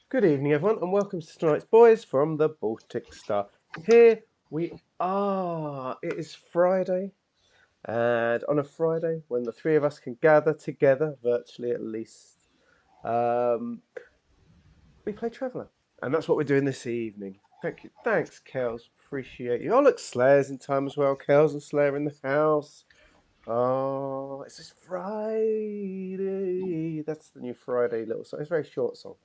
Good evening, everyone, and welcome to tonight's Boys from the Baltic Star. Here we are. It is Friday, and on a Friday, when the three of us can gather together, virtually at least, um, we play Traveller. And that's what we're doing this evening. Thank you. Thanks, Kels. Appreciate you. Oh, look, Slayer's in time as well. Kels and Slayer in the house. Oh, it's this Friday. That's the new Friday little song. It's a very short song,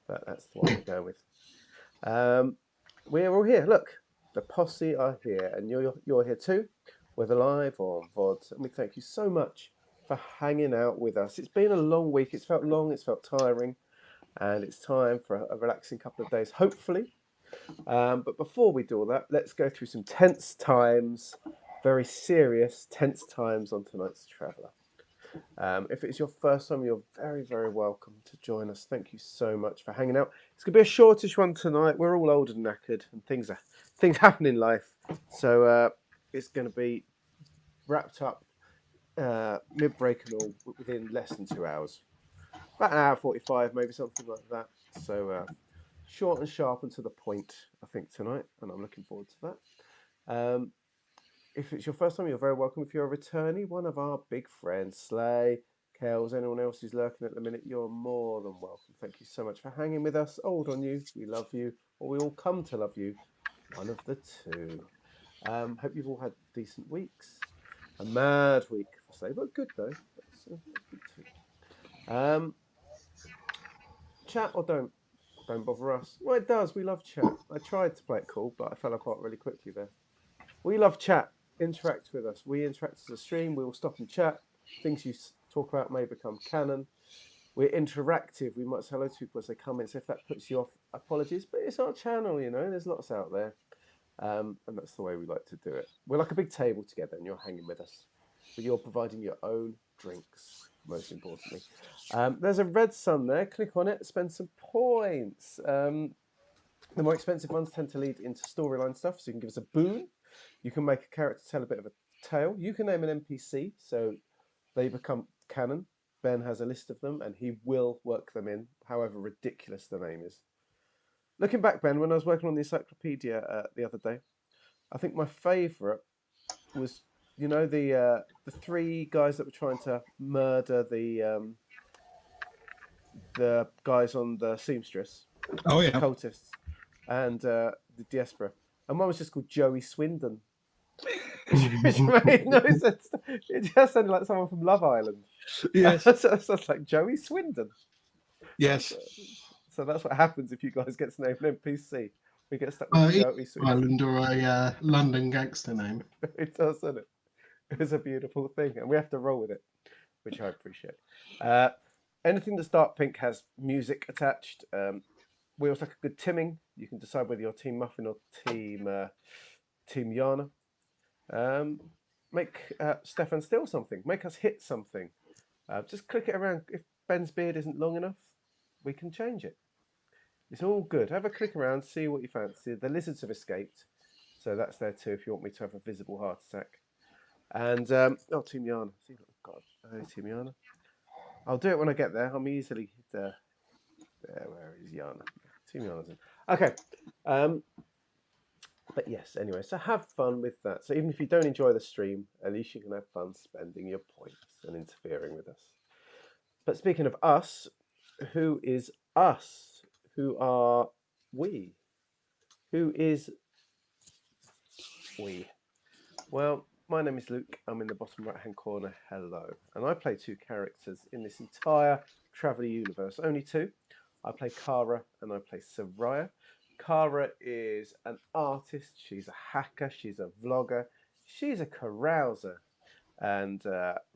but that's the one we're going with. Um, we're all here. Look, the posse are here, and you're here too, whether live or on VOD. And we thank you so much for hanging out with us. It's been a long week. It's felt long. It's felt tiring, and it's time for a relaxing couple of days, hopefully. But before we do all that, let's go through some tense times, very serious tense times on tonight's Traveller. If it's your first time, you're very, very welcome to join us. Thank you so much for hanging out. It's gonna be a shortish one tonight. We're all old and knackered, and things happen in life, so it's gonna be wrapped up mid-break and all within less than 2 hours, about an hour 45, maybe something like that. So short and sharp and to the point, I think tonight, and I'm looking forward to that. If it's your first time, you're very welcome. If you're a returnee, one of our big friends, Slay, Kels, anyone else who's lurking at the minute, you're more than welcome. Thank you so much for hanging with us. Old on you, we love you, or we all come to love you. One of the two. Hope you've all had decent weeks. A mad week for Slay, but good though. That's good too. Chat or don't bother us. Well, it does. We love chat. I tried to play it cool, but I fell apart really quickly there. We love chat. Interact with us. We interact as a stream. We will stop and chat. Things you talk about may become canon. We're interactive. We might say hello to people as they come in. So if that puts you off, apologies. But it's our channel, you know. There's lots out there, and that's the way we like to do it. We're like a big table together, and you're hanging with us, but you're providing your own drinks. Most importantly, there's a red sun there. Click on it. Spend some points. The more expensive ones tend to lead into storyline stuff, so you can give us a boon. You can make a character tell a bit of a tale. You can name an NPC, so they become canon. Ben has a list of them, and he will work them in, however ridiculous the name is. Looking back, Ben, when I was working on the encyclopedia the other day, I think my favourite was, the three guys that were trying to murder the guys on the seamstress, Oh the yeah. cultists, and the diaspora, and one was just called Joey Swindon. Which made no sense. It just sounded like someone from Love Island. Yes. So it's like Joey Swindon. Yes. So that's what happens if you guys get to name an NPC. We get stuck with Joey Swindon. Ireland or a London gangster name. It does, doesn't it? It's a beautiful thing, and we have to roll with it, which I appreciate. Uh, Anything that's dark pink has music attached. We also like a good timming. You can decide whether you're Team Muffin or Team Yana. Make Stefan steal something. Make us hit something. Just click it around. If Ben's beard isn't long enough, we can change it. It's all good. Have a click around, see what you fancy. The lizards have escaped, so that's there too if you want me to have a visible heart attack. And Team Yana. See, oh God, Team Yana. I'll do it when I get there. I'm easily there. Where is Yana? Team Yana's in. Okay. But yes, anyway, so have fun with that. So even if you don't enjoy the stream, at least you can have fun spending your points and interfering with us. But speaking of us, who is us? Who are we? Who is we? Well, my name is Luke. I'm in the bottom right-hand corner. Hello. And I play two characters in this entire Traveller universe. Only two. I play Kara and I play Soraya. Kara is an artist. She's a hacker. She's a vlogger. She's a carouser. And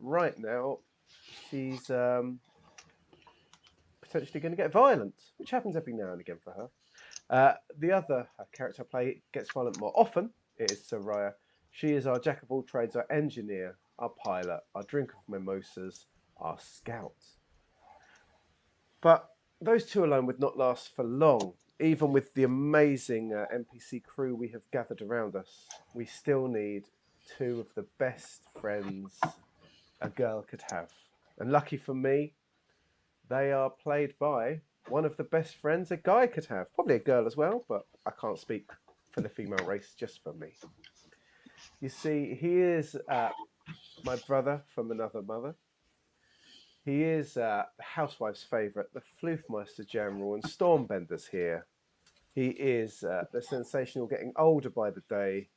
right now, she's potentially going to get violent, which happens every now and again for her. The other character I play gets violent more often. It is Soraya. She is our jack of all trades, our engineer, our pilot, our drinker of mimosas, our scout. But those two alone would not last for long. Even with the amazing NPC crew we have gathered around us, we still need two of the best friends a girl could have. And lucky for me, they are played by one of the best friends a guy could have. Probably a girl as well, but I can't speak for the female race, just for me. You see, he is my brother from another mother. He is the housewife's favourite, the Floofmeister General, and Stormbender's here. He is the sensational, getting older by the day.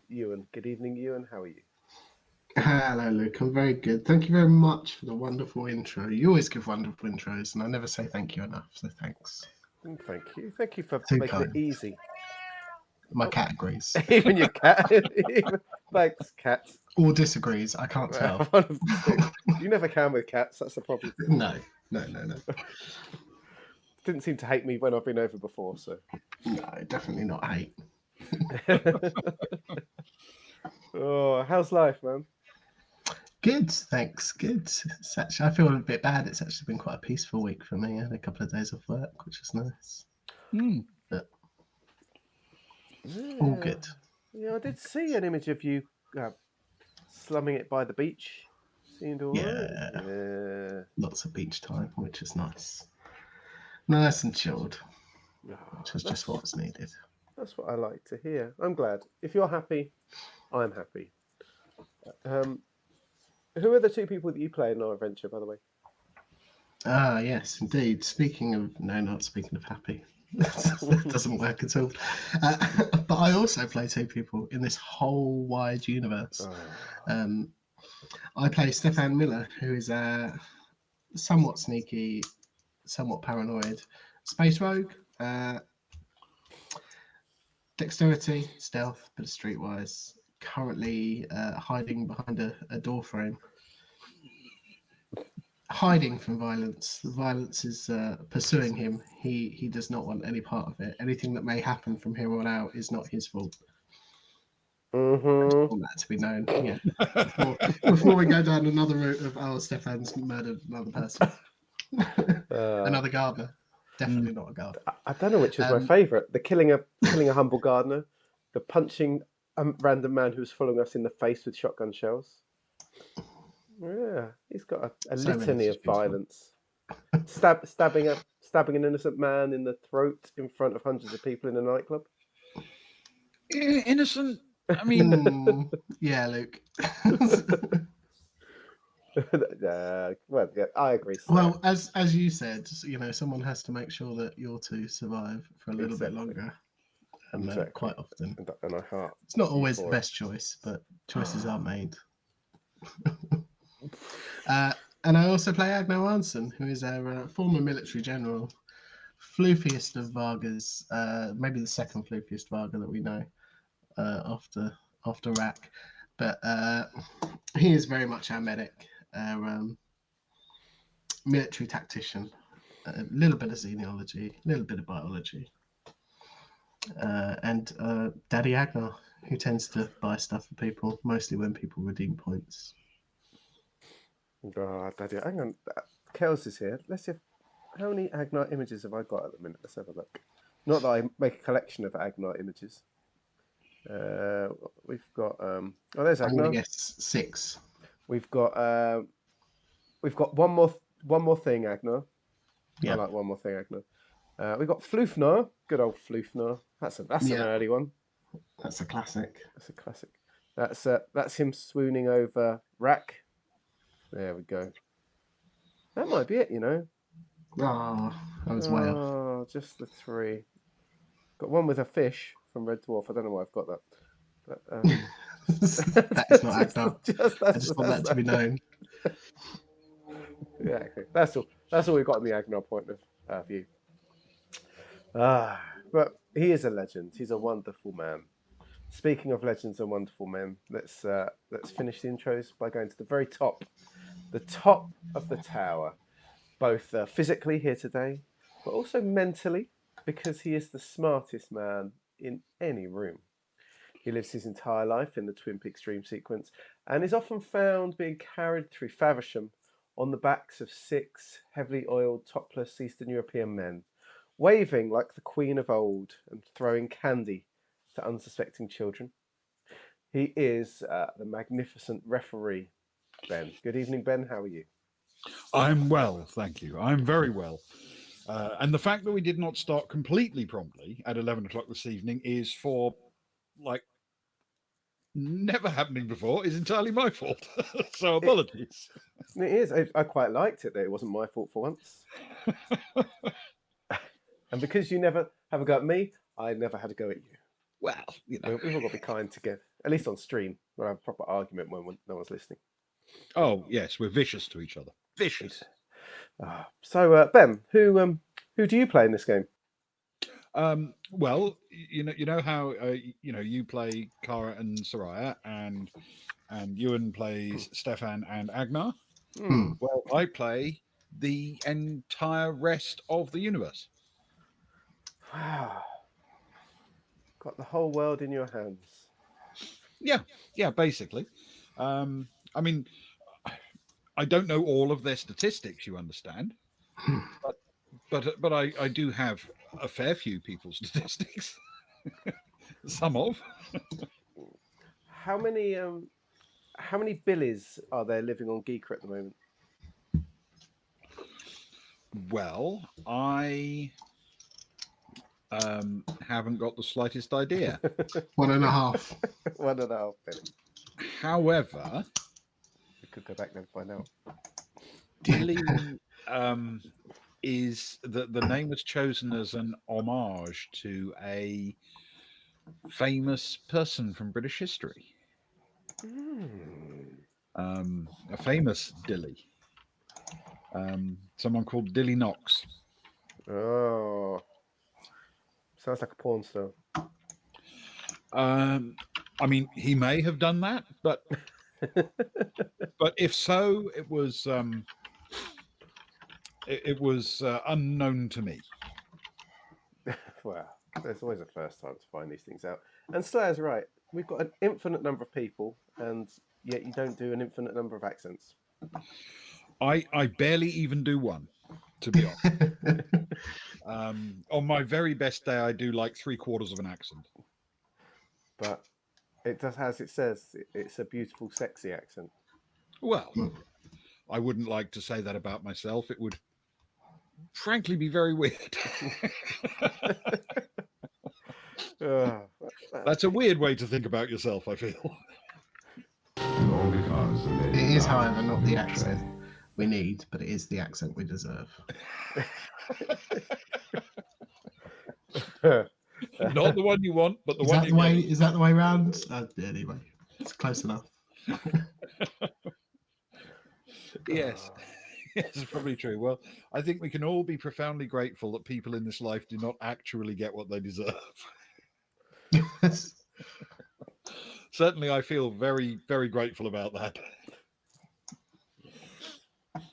Ewan, good evening, Ewan. How are you? Hello, Luke. I'm very good. Thank you very much for the wonderful intro. You always give wonderful intros, and I never say thank you enough, so thanks. Thank you. Thank you for Too making kind. it easy. My cat agrees. Even your cat. Thanks, cats. Or disagrees. I can't tell. One of the two. You never can with cats. That's the problem. No. Didn't seem to hate me when I've been over before, so. No, definitely not hate. Oh, how's life, man? Good, thanks. Good. I feel a bit bad. It's actually been quite a peaceful week for me. I had a couple of days off work, which is nice. But all good. Yeah, I did see an image of you slumming it by the beach. Seemed all right. Yeah. Lots of beach time, which is nice. Nice and chilled, which was just what was needed. That's what I like to hear. I'm glad. If you're happy, I'm happy. Who are the two people that you play in our adventure, by the way? Ah, yes, indeed. Not speaking of happy. That doesn't work at all. But I also play two people in this whole wide universe. I play Stefan Miller, who is a somewhat sneaky, somewhat paranoid space rogue. Dexterity, stealth, but streetwise. Currently hiding behind a door frame. Hiding from violence. The violence is pursuing him. He does not want any part of it. Anything that may happen from here on out is not his fault. Mm-hmm. I want that to be known. Yeah. Before we go down another route of Stefan's murdered another person, another gardener. Definitely not a gardener. I don't know which is my favourite: the killing a humble gardener, the punching a random man who was following us in the face with shotgun shells. Yeah, he's got a litany of violence. Stabbing an innocent man in the throat in front of hundreds of people in a nightclub. Innocent? I mean, yeah, Luke. Well, yeah, I agree. Well, as you said, someone has to make sure that your two survive for a little bit longer, and quite often. And I heart. It's not always the best choice, but choices are made. And I also play Agnar Arnson, who is a former military general, floofiest of Vargas, maybe the second floofiest Varga that we know after Rack. But he is very much our medic, our military tactician, a little bit of xenology, a little bit of biology, and Daddy Agnar, who tends to buy stuff for people, mostly when people redeem points. Oh, Daddy, hang on. Kels is here. Let's see. How many Agnar images have I got at the minute? Let's have a look. Not that I make a collection of Agnar images. We've got. There's Agnar. I'm gonna guess 6. We've got one more thing, Agnar. Yeah. I like one more thing, Agnar. We've got Floofnar. Good old Floofnar. That's an early one. That's a classic. That's him swooning over Rack. There we go. That might be it, Oh, I was way off. Oh, just the 3. Got one with a fish from Red Dwarf. I don't know why I've got that. But, that is not Agnar. I just want that to be known. Yeah, okay. That's all we've got in the Agnar point of view. But he is a legend. He's a wonderful man. Speaking of legends and wonderful men, let's finish the intros by going to the very top. The top of the tower, both physically here today, but also mentally, because he is the smartest man in any room. He lives his entire life in the Twin Peaks dream sequence and is often found being carried through Faversham on the backs of 6 heavily oiled, topless Eastern European men, waving like the Queen of old and throwing candy to unsuspecting children. He is the magnificent referee, Ben. Good evening, Ben. How are you? I'm well, thank you. I'm very well. And the fact that we did not start completely promptly at 11 o'clock this evening is for like never happening before is entirely my fault. So apologies. It is. I quite liked it that it wasn't my fault for once. And because you never have a go at me, I never had a go at you. Well, you know. We've all got to be kind together, at least on stream. We'll have a proper argument when no one's listening. Oh yes, we're vicious to each other. Vicious. So Ben, who do you play in this game? Well, you know how you play Kara and Soraya, and Ewan plays Stefan and Agnar. Well, I play the entire rest of the universe. Wow. Got the whole world in your hands. Yeah, basically. I mean, I don't know all of their statistics, you understand, but I do have a fair few people's statistics. Some of. How many Billies are there living on Geeker at the moment? Well, I haven't got the slightest idea. 1.5. 1.5 billion. However, We could go back there and find out. Dilly is the name was chosen as an homage to a famous person from British history. A famous Dilly. Someone called Dilly Knox. Oh, sounds like a porn star. I mean, he may have done that, but if so, it was unknown to me. Well, there's always a first time to find these things out. And Slayer's right. We've got an infinite number of people, and yet you don't do an infinite number of accents. I barely even do one, to be honest. On my very best day, I do like 3/4 of an accent. But it does, as it says, it's a beautiful, sexy accent. Well, I wouldn't like to say that about myself. It would, frankly, be very weird. That's a weird way to think about yourself, I feel. It is, however, not the accent we need, but it is the accent we deserve. Not the one you want, but the Is one that you the way? get. Is that the way round? Anyway, it's close enough. Yes. Yes, it's probably true. Well, I think we can all be profoundly grateful that people in this life do not actually get what they deserve. Yes. Certainly, I feel very, very grateful about that.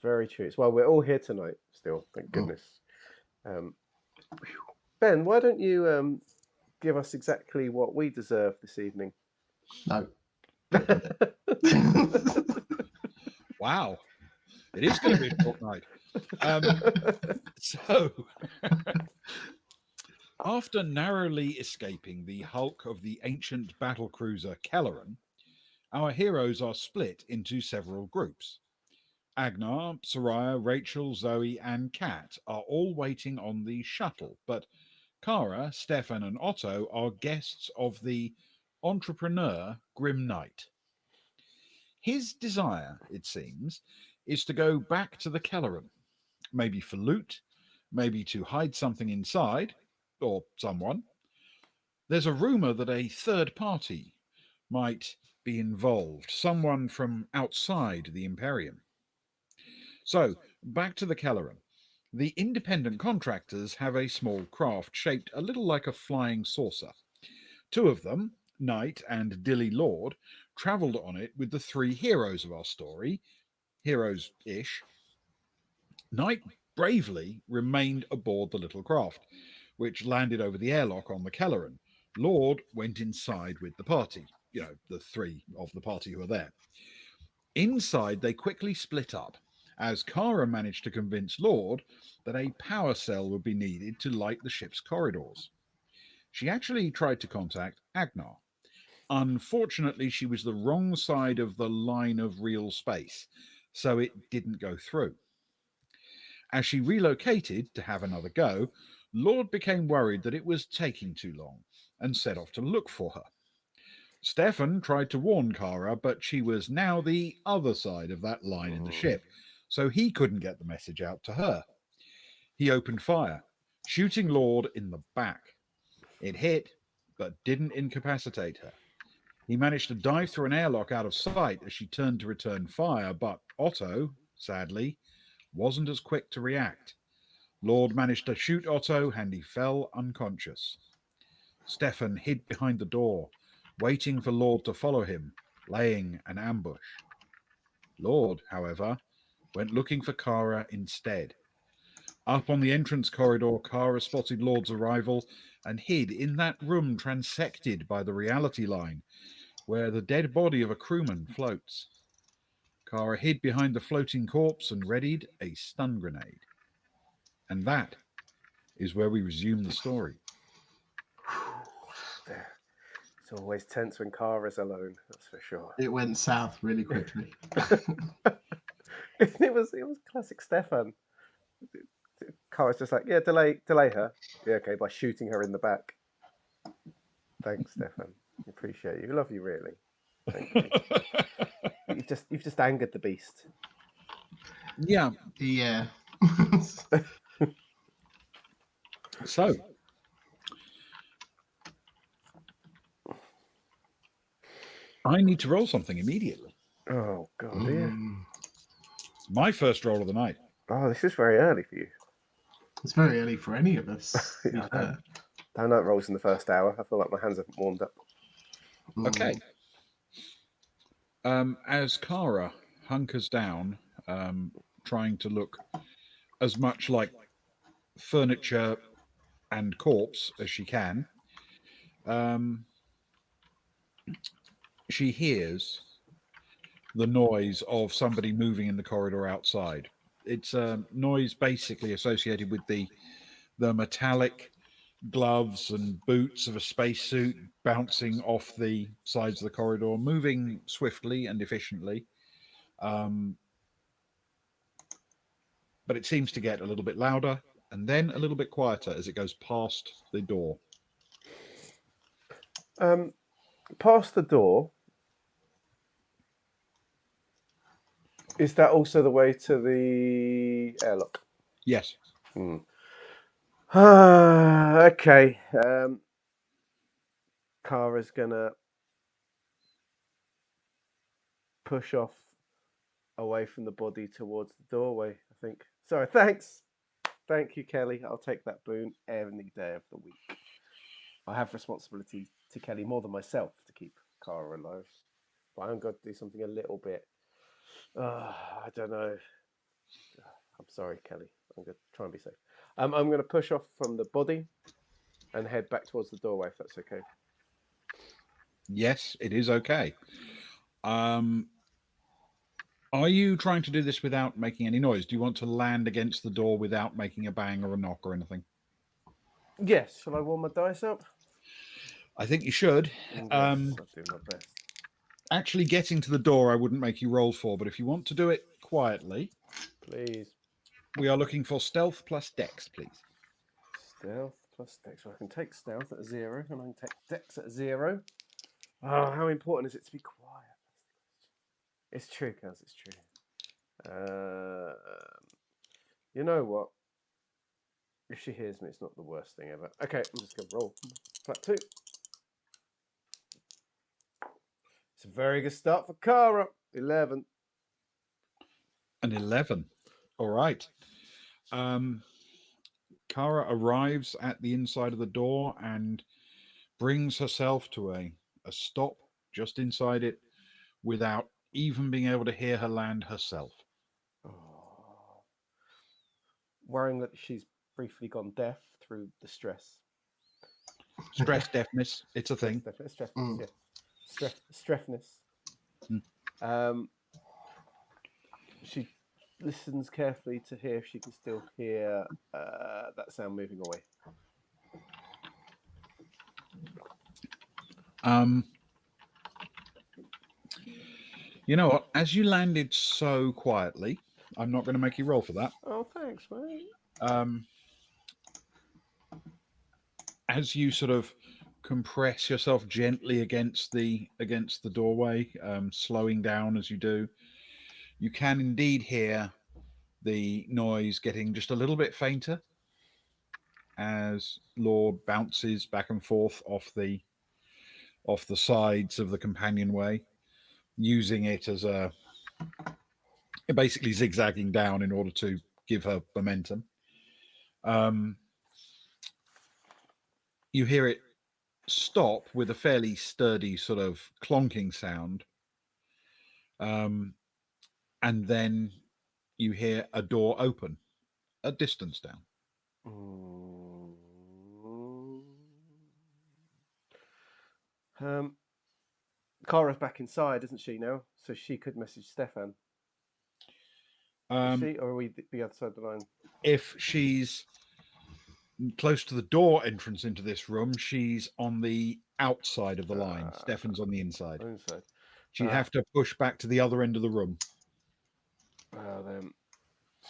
Very true. Well, we're all here tonight still, thank goodness. Ben, why don't you give us exactly what we deserve this evening? No. Wow. It is going to be a short night. So, after narrowly escaping the hulk of the ancient battlecruiser Kelleren, our heroes are split into several groups. Agnar, Soraya, Rachel, Zoe, and Kat are all waiting on the shuttle, but Kara, Stefan, and Otto are guests of the entrepreneur Grim Knight. His desire, it seems, is to go back to the Kelleren, maybe for loot, maybe to hide something inside, or someone. There's a rumour that a third party might be involved, someone from outside the Imperium. So, back to the Kelleren. The independent contractors have a small craft shaped a little like a flying saucer. Two of them, Knight and Dilly Lord, travelled on it with the three heroes of our story, heroes-ish. Knight bravely remained aboard the little craft, which landed over the airlock on the Kelleren. Lord went inside with the party, the three of the party who are there. Inside, they quickly split up, as Kara managed to convince Lord that a power cell would be needed to light the ship's corridors. She actually tried to contact Agnar. Unfortunately, she was the wrong side of the line of real space, so it didn't go through. As she relocated to have another go, Lord became worried that it was taking too long and set off to look for her. Stefan tried to warn Kara, but she was now the other side of that line in the ship, so he couldn't get the message out to her. He opened fire, shooting Lord in the back. It hit, but didn't incapacitate her. He managed to dive through an airlock out of sight as she turned to return fire, but Otto, sadly, wasn't as quick to react. Lord managed to shoot Otto and he fell unconscious. Stefan hid behind the door, waiting for Lord to follow him, laying an ambush. Lord, however, went looking for Kara instead. Up on the entrance corridor, Kara spotted Lord's arrival and hid in that room transected by the reality line, where the dead body of a crewman floats. Kara hid behind the floating corpse and readied a stun grenade. And that is where we resume the story. It's always tense when Kara's alone, that's for sure. It went south really quickly. It was classic Stefan. Kara's just like, yeah, delay her. Yeah, okay, by shooting her in the back. Thanks, Stefan. Appreciate you. We love you, really. Thank you. You've just angered the beast. Yeah. Yeah. So, I need to roll something immediately. Oh God, dear. My first roll of the night. Oh, this is very early for you. It's very early for any of us. Yeah, I know it rolls in the first hour. I feel like my hands haven't warmed up. Okay. As Kara hunkers down, trying to look as much like furniture and corpse as she can, she hears the noise of somebody moving in the corridor outside. It's a noise basically associated with the metallic gloves and boots of a spacesuit bouncing off the sides of the corridor, moving swiftly and efficiently. But it seems to get a little bit louder and then a little bit quieter as it goes past the door. Past the door. Is that also the way to the airlock? Yes. Okay. Kara's gonna push off away from the body towards the doorway, I think. Sorry, thanks. Thank you, Kelly. I'll take that boon any day of the week. I have responsibility to Kelly more than myself to keep Kara alive. But I'm going to do something a little bit... I don't know. I'm sorry, Kelly. I'm going to try and be safe. I'm going to push off from the body and head back towards the doorway, if that's okay. Yes, it is okay. Are you trying to do this without making any noise? Do you want to land against the door without making a bang or a knock or anything? Yes. Shall I warm my dice up? I think you should. Yes, I'll do my best. Actually, getting to the door, I wouldn't make you roll for, but if you want to do it quietly, please. We are looking for stealth plus dex, please. Stealth plus dex. So I can take stealth at 0 and I can take dex at 0. Oh, how important is it to be quiet? It's true, Kaz, it's true. You know what? If she hears me, it's not the worst thing ever. Okay, I'm just going to roll. Flat 2. It's a very good start for Kara. 11. An 11. All right. Kara arrives at the inside of the door and brings herself to a stop just inside it without even being able to hear her land herself. Oh. Worrying that she's briefly gone deaf through the stress. Stress deafness, it's a thing. Stressness. She listens carefully to hear if she can still hear that sound moving away. You know what? As you landed so quietly, I'm not going to make you roll for that. Oh, thanks, mate. As you sort of compress yourself gently against the doorway, slowing down as you do, you can indeed hear the noise getting just a little bit fainter as Lord bounces back and forth off the sides of the companionway, using it as basically zigzagging down in order to give her momentum. You hear it stop with a fairly sturdy sort of clonking sound, and then you hear a door open a distance down. Kara's back inside, isn't she now? So she could message Stefan. Is she, or are we the other side of the line? If she's close to the door entrance into this room, she's on the outside of the line. Stefan's on the inside. She'd have to push back to the other end of the room. Then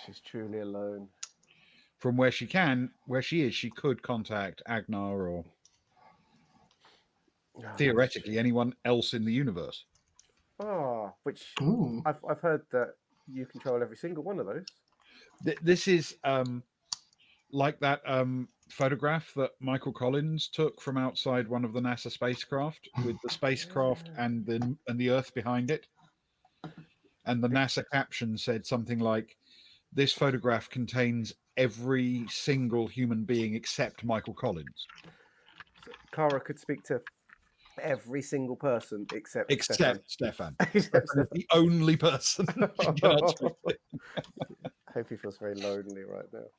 she's truly alone. From where she is, she could contact Agnar or theoretically anyone else in the universe. Which I've heard that you control every single one of those. This is like that photograph that Michael Collins took from outside one of the NASA spacecraft, with the spacecraft and the Earth behind it. And the NASA caption said something like, "This photograph contains every single human being except Michael Collins." So Kara could speak to every single person except Stefan. Stefan is the only person she cannot speak to. I hope he feels very lonely right now.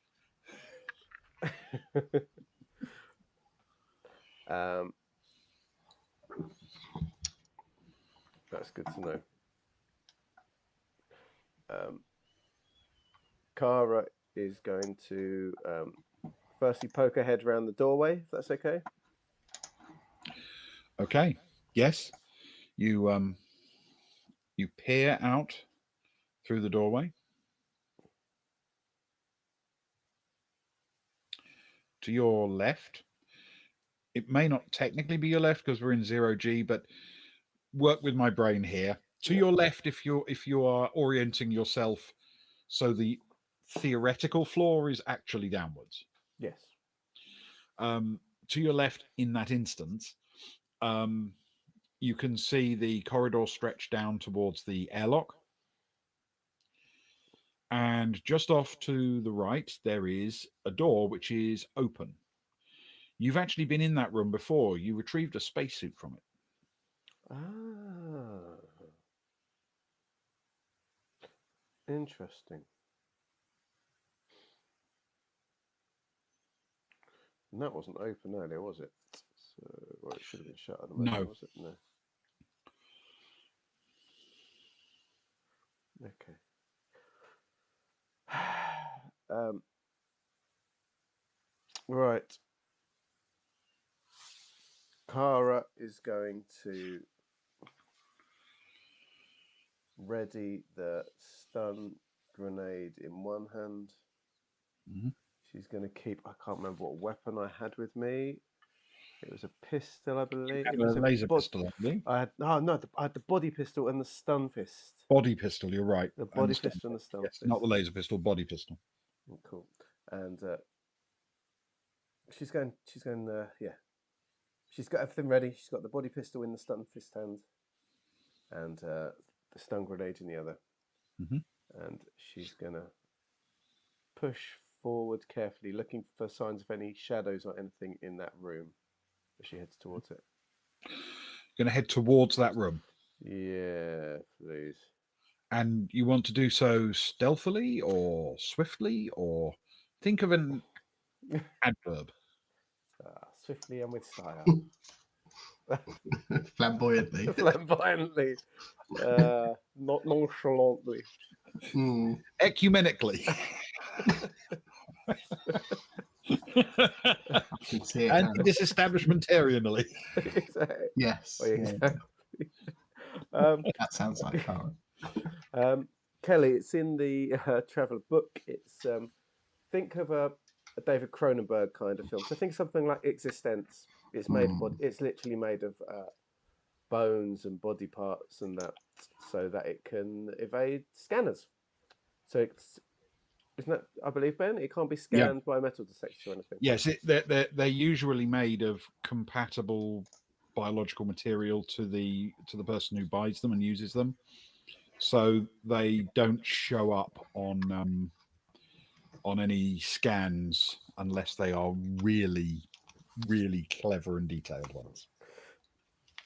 That's good to know. Kara is going to firstly poke her head around the doorway, if that's okay. Okay. Yes. You peer out through the doorway. To your left, it may not technically be your left because we're in 0G, but work with my brain here. To your left, if you are orienting yourself so the theoretical floor is actually downwards. Yes. To your left in that instance, you can see the corridor stretch down towards the airlock. And just off to the right, there is a door which is open. You've actually been in that room before. You retrieved a spacesuit from it. Interesting. And that wasn't open earlier, was it? So, well, it should have been shut at the moment, No. Was it? No. Okay. Right. Kara is going to ready the stun grenade in one hand. Mm-hmm. She's going to keep, I can't remember what weapon I had with me. It was a pistol, I believe. It was a laser pistol, I believe. I had the body pistol and the stun fist. Body pistol, you're right. The body pistol and the stun fist. Not the laser pistol, body pistol. Cool. And she's going. She's got everything ready. She's got the body pistol in the stun fist hand, and the stun grenade in the other. Mm-hmm. And she's gonna push forward carefully, looking for signs of any shadows or anything in that room as she heads towards it. Going to head towards that room. Yeah, please. And you want to do so stealthily or swiftly, or think of an adverb. Swiftly and with style. Flamboyantly. Flamboyantly. Not nonchalantly. Ecumenically. Anti-disestablishmentarianly. Exactly. Yes. Exactly. That sounds like Kara. Kelly, it's in the traveller book. It's think of a David Cronenberg kind of film. So think something like Existence. It's made of body. It's literally made of bones and body parts and that, so that it can evade scanners. So it's isn't that, I believe, Ben? It can't be scanned by a metal detector or anything. Yes, they're usually made of compatible biological material to the person who buys them and uses them, so they don't show up on any scans unless they are really, really clever and detailed ones.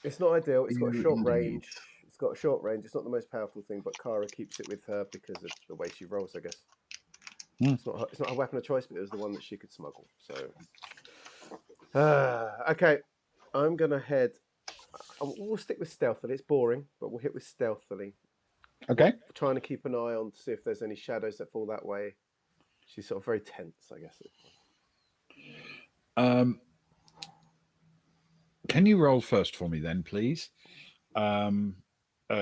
It's not ideal. It's got a short Indeed. range. It's got a short range. It's not the most powerful thing, but Kara keeps it with her because of the way she rolls, I guess. It's not her weapon of choice, but it was the one that she could smuggle. So, okay, I'm gonna head. We'll stick with stealthily. It's boring, but we'll hit with stealthily. Okay. We're trying to keep an eye on to see if there's any shadows that fall that way. She's sort of very tense, I guess. Can you roll first for me then, please?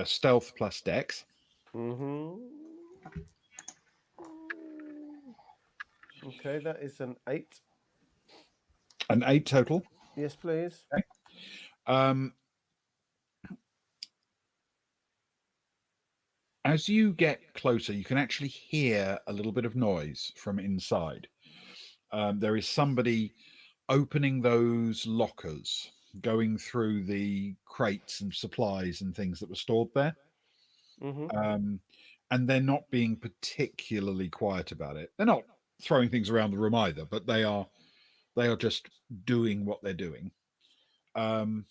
Stealth plus Dex. Okay, that is an 8. An 8 total. Yes, please. Okay. As you get closer, you can actually hear a little bit of noise from inside. There is somebody opening those lockers, going through the crates and supplies and things that were stored there. And they're not being particularly quiet about it. They're not throwing things around the room either, but they are just doing what they're doing. And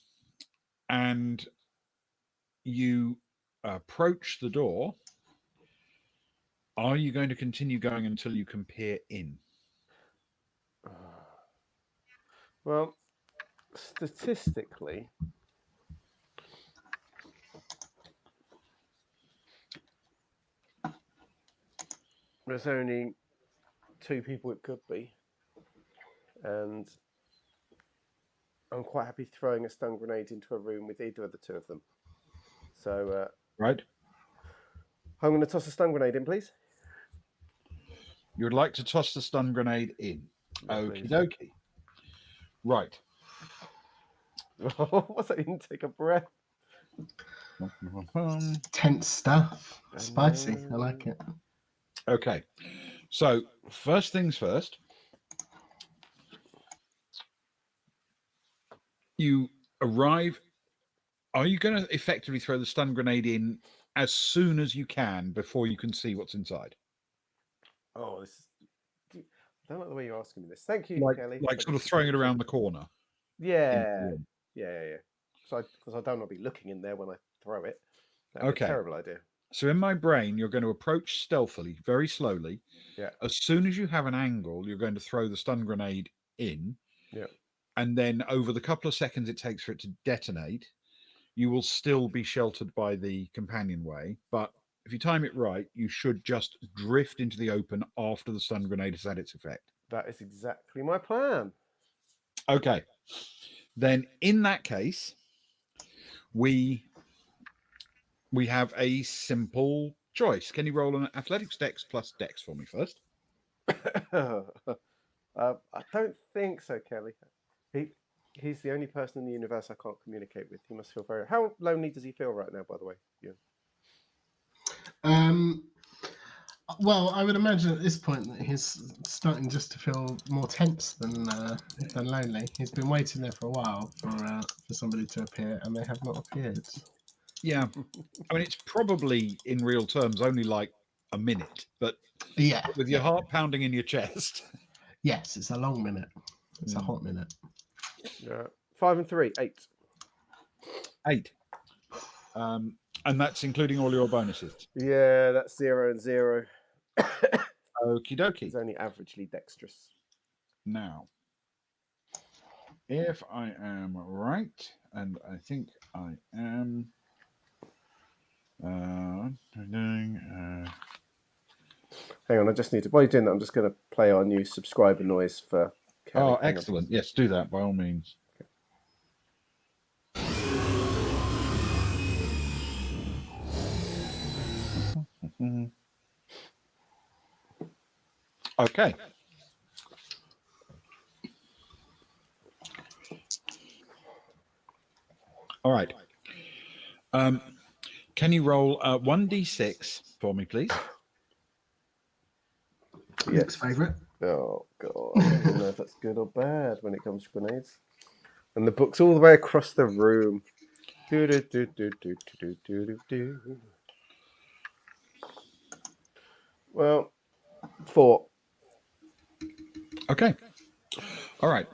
you approach the door. Are you going to continue going until you can peer in? Well, statistically, there's only 2 people it could be, and I'm quite happy throwing a stun grenade into a room with either of the 2 of them. So, right. I'm going to toss a stun grenade in, please. You would like to toss the stun grenade in. Okie dokie. Right. What's that? You didn't take a breath. Tense stuff. Spicy. I like it. Okay. So, first things first. You arrive. Are you going to effectively throw the stun grenade in as soon as you can before you can see what's inside? Oh, this is... I don't like the way you're asking me this. Thank you, Kelly. Like sort of throwing it around the corner. Yeah. Because I don't want to be looking in there when I throw it. That'd be a terrible idea. So in my brain, you're going to approach stealthily, very slowly. Yeah. As soon as you have an angle, you're going to throw the stun grenade in. Yeah. And then over the couple of seconds it takes for it to detonate, you will still be sheltered by the companionway. But if you time it right, you should just drift into the open after the stun grenade has had its effect. That is exactly my plan. Okay. Then in that case, we have a simple choice. Can you roll an athletics Dex plus Dex for me first? I don't think so, Kelly. He's the only person in the universe I can't communicate with. He must feel very... How lonely does he feel right now, by the way? Yeah. Well, I would imagine at this point that he's starting just to feel more tense than lonely. He's been waiting there for a while for somebody to appear, and they have not appeared. Yeah, I mean, it's probably in real terms only like a minute, but with your heart pounding in your chest. Yes, it's a long minute. It's a hot minute. Yeah. 5 and 3, 8. 8. And that's including all your bonuses. Yeah, that's 0 and 0. Okie dokie. He's only averagely dexterous. Now, if I am right, and I think I am... Hang on, I just need to... While you're doing that, I'm just going to play our new subscriber noise for Kelly. Oh, excellent. Yes, do that by all means. Mhm. Okay. All right. Can you roll 1d6 for me, please? Luke's Yes. favourite. Oh god, I don't even know if that's good or bad when it comes to grenades. And the book's all the way across the room. Do do do do do do do do do. Well, 4. Okay. All right.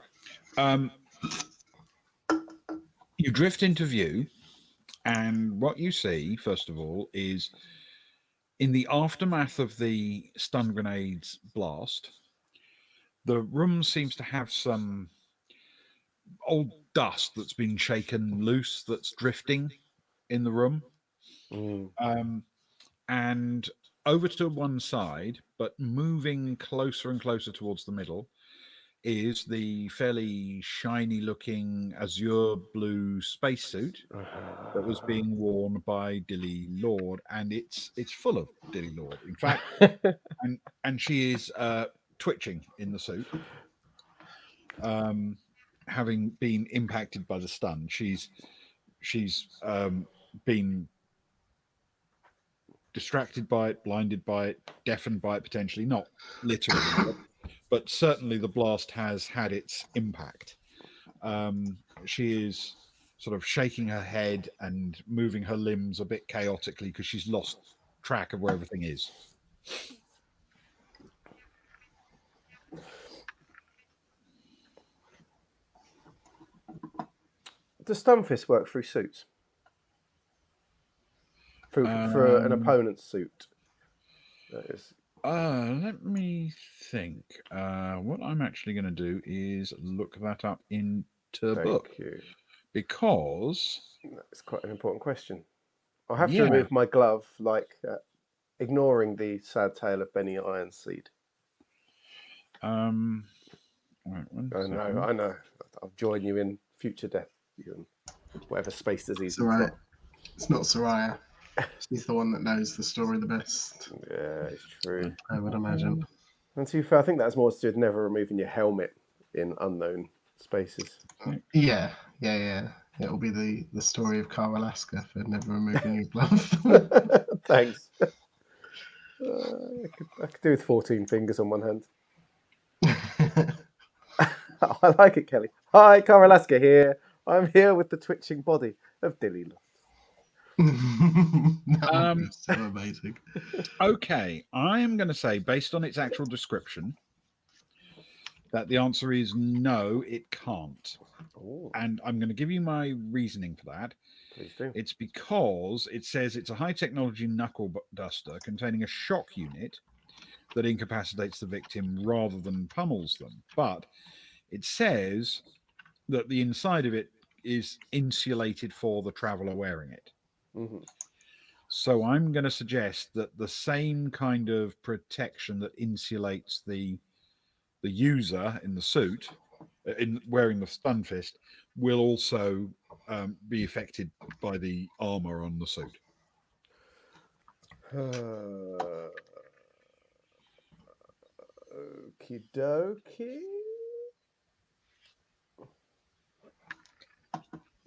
You drift into view, and what you see, first of all, is in the aftermath of the stun grenades blast, the room seems to have some old dust that's been shaken loose that's drifting in the room. Mm. And over to one side, but moving closer and closer towards the middle, is the fairly shiny looking azure blue spacesuit that was being worn by Dilly Lord, and it's full of Dilly Lord. In fact, and she is twitching in the suit, having been impacted by the stun. She's been distracted by it, blinded by it, deafened by it, potentially not literally, but certainly the blast has had its impact. She is sort of shaking her head and moving her limbs a bit chaotically because she's lost track of where everything is. Does Stunfist work through suits? For an opponent's suit? That is. Let me think. What I'm actually going to do is look that up into the book Thank you. because That's quite an important question. I'll have to yeah, remove my glove, like ignoring the sad tale of Benny Ironseed. right, I know. I'll join you in future death, you and whatever space disease It's you've alright. got. It's not Soraya. She's the one that knows the story the best, Yeah, it's true. I would imagine. And to be fair, I think that's more to do with never removing your helmet in unknown spaces. Yeah. It'll be the story of Car Alaska for never removing your glove. Thanks. I could do with 14 fingers on one hand. I like it, Kelly. Hi, Car Alaska here. I'm here with the twitching body of Dilly Loft. That would be so amazing. Okay, I am going to say, based on its actual description, that the answer is no, it can't. Ooh, And I'm going to give you my reasoning for that. please do. It's because it says it's a high technology knuckle duster containing a shock unit that incapacitates the victim rather than pummels them. But it says that the inside of it is insulated for the traveler wearing it. Mm-hmm. So I'm going to suggest that the same kind of protection that insulates the user in the suit, in wearing the stun fist, will also be affected by the armor on the suit. Okie dokie.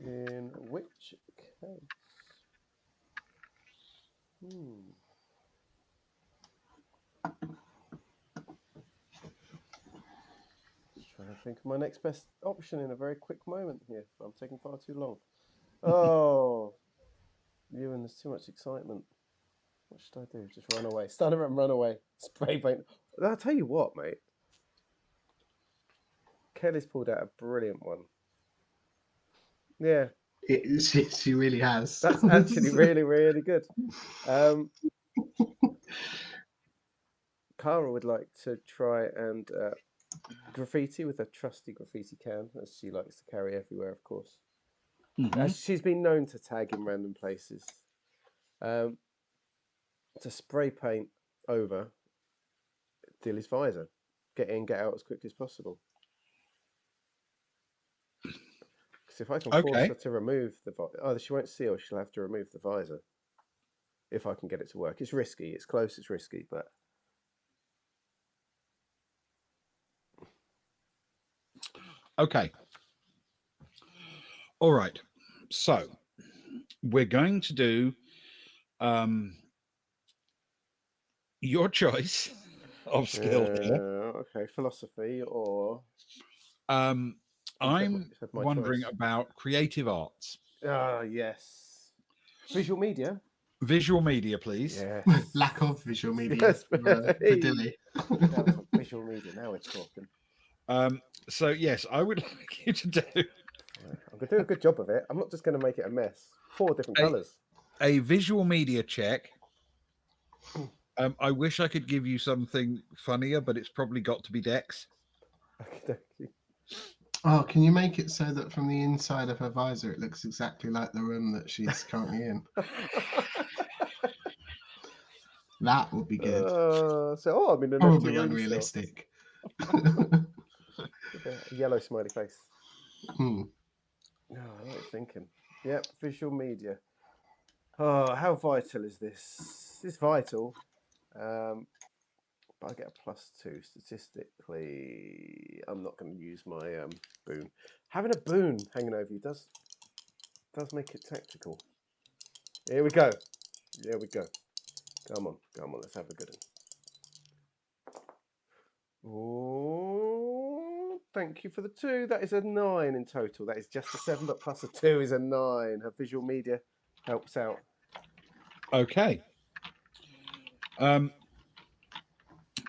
In which case? Just trying to think of my next best option in a very quick moment here. I'm taking far too long. Oh, Ewan, there's too much excitement. What should I do? Just run away. Stun her and run away. Spray paint. I'll tell you what, mate. Kelly's pulled out a brilliant one. Yeah, She really has. that's actually really, really good. Cara would like to try and graffiti with a trusty graffiti can, as she likes to carry everywhere, of course. As she's been known to tag in random places. To spray paint over Dilly's visor. Get in, get out as quickly as possible. Because if I can force Okay. her to remove the visor, either she won't see or she'll have to remove the visor. if I can get it to work. It's risky. It's close. It's risky, but okay. All right. So we're going to do your choice of skill here. Okay, philosophy or I'm you said my wondering choice. about creative arts. Ah, yes. Visual media. Visual media, please. Yes. Lack of visual media Yes. for Dilly. Now it's visual media. Now we're talking. So yes, I would like you to do I'm gonna do a good job of it. I'm not just gonna make it a mess. 4 different colours. a visual media check. I wish I could give you something funnier, but it's probably got to be Dex. Okay. Oh, can you make it so that from the inside of her visor it looks exactly like the room that she's currently in? That would be good. I'm in an empty Probably room unrealistic. still. A yellow smiley face. Hmm. Oh, I like thinking. Yep, visual media. Oh, how vital is this? It's vital. But I get a +2 statistically. I'm not going to use my boon. Having a boon hanging over you does make it tactical. Here we go. Here we go. Come on, let's have a good one. Oh, thank you for the 2. That is a 9 in total. That is just a 7, but plus a 2 is a 9. Her visual media helps out. Okay.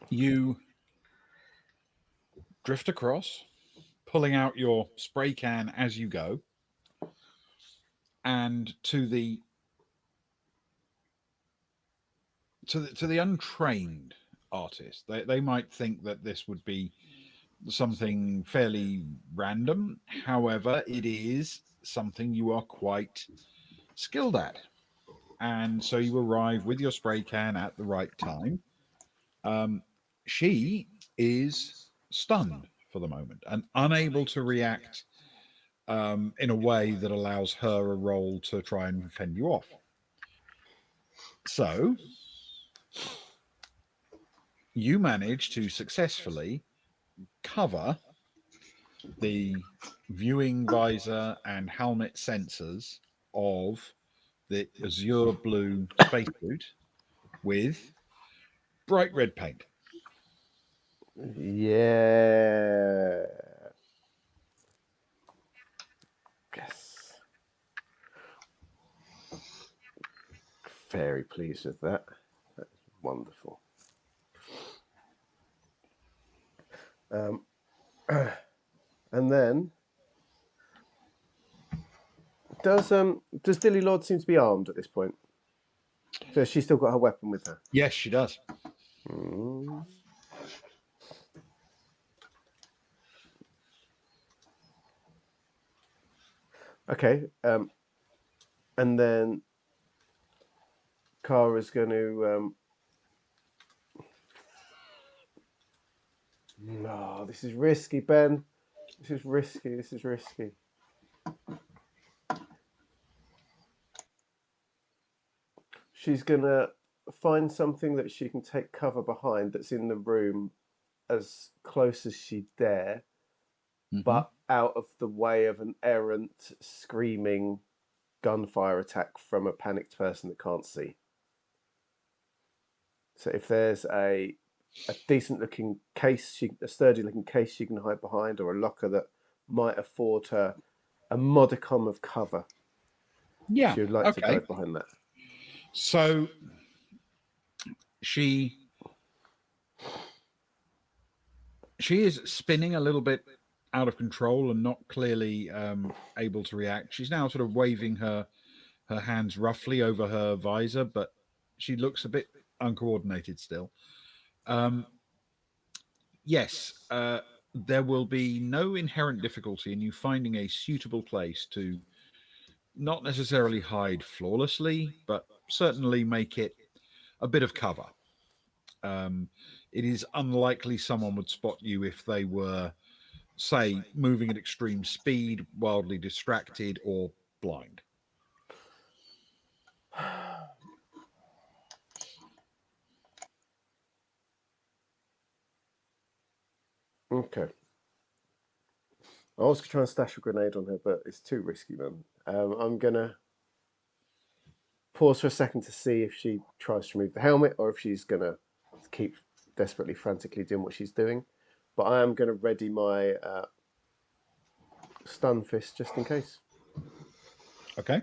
You drift across, pulling out your spray can as you go, and to the untrained artist, they might think that this would be something fairly random. However, it is something you are quite skilled at. And so you arrive with your spray can at the right time. She is stunned for the moment and unable to react in a way that allows her a role to try and fend you off. So you manage to successfully cover the viewing visor and helmet sensors of the azure blue spacesuit with bright red paint. Yeah. Yes. Very pleased with that. That's wonderful. And then does Dilly Lord seem to be armed at this point? So she's still got her weapon with her. Yes, she does. Mm. Okay. And then Kara's going to. No, this is risky, Ben. This is risky. This is risky. She's going to find something that she can take cover behind that's in the room as close as she dare, but out of the way of an errant, screaming gunfire attack from a panicked person that can't see. So if there's a decent looking case, a sturdy looking case she can hide behind, or a locker that might afford her a modicum of cover, Yeah. she would like to dive behind that. So she is spinning a little bit out of control and not clearly able to react. She's now sort of waving her hands roughly over her visor, but she looks a bit uncoordinated still. Yes, there will be no inherent difficulty in you finding a suitable place to not necessarily hide flawlessly, but certainly make it a bit of cover. It is unlikely someone would spot you if they were, say, moving at extreme speed, wildly distracted, or blind. Okay. I was trying to stash a grenade on her, but it's too risky, man. I'm gonna pause for a second to see if she tries to remove the helmet or if she's gonna keep desperately, frantically doing what she's doing. But I am gonna ready my stun fist just in case. Okay.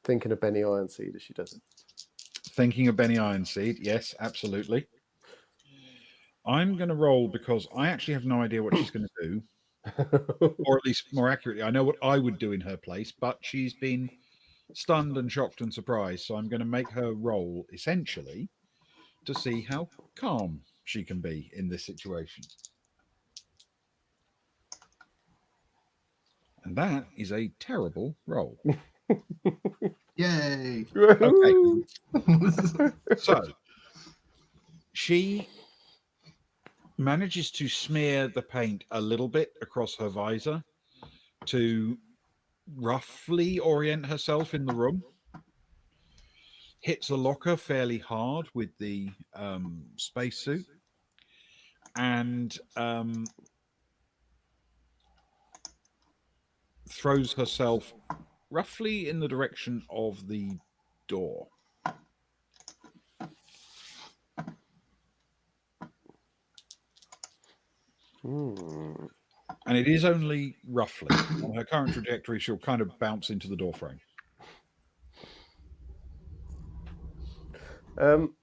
Thinking of Benny Ironseed as she does it. Thinking of Benny Ironseed, yes, absolutely. I'm going to roll because I actually have no idea what she's going to do, or at least more accurately, I know what I would do in her place, but she's been stunned and shocked and surprised. So I'm going to make her roll essentially to see how calm she can be in this situation. And that is a terrible roll. Yay! Okay. So she manages to smear the paint a little bit across her visor to roughly orient herself in the room. Hits a locker fairly hard with the spacesuit, and throws herself roughly in the direction of the door. And it is only roughly. On her current trajectory, she'll kind of bounce into the door frame. I'm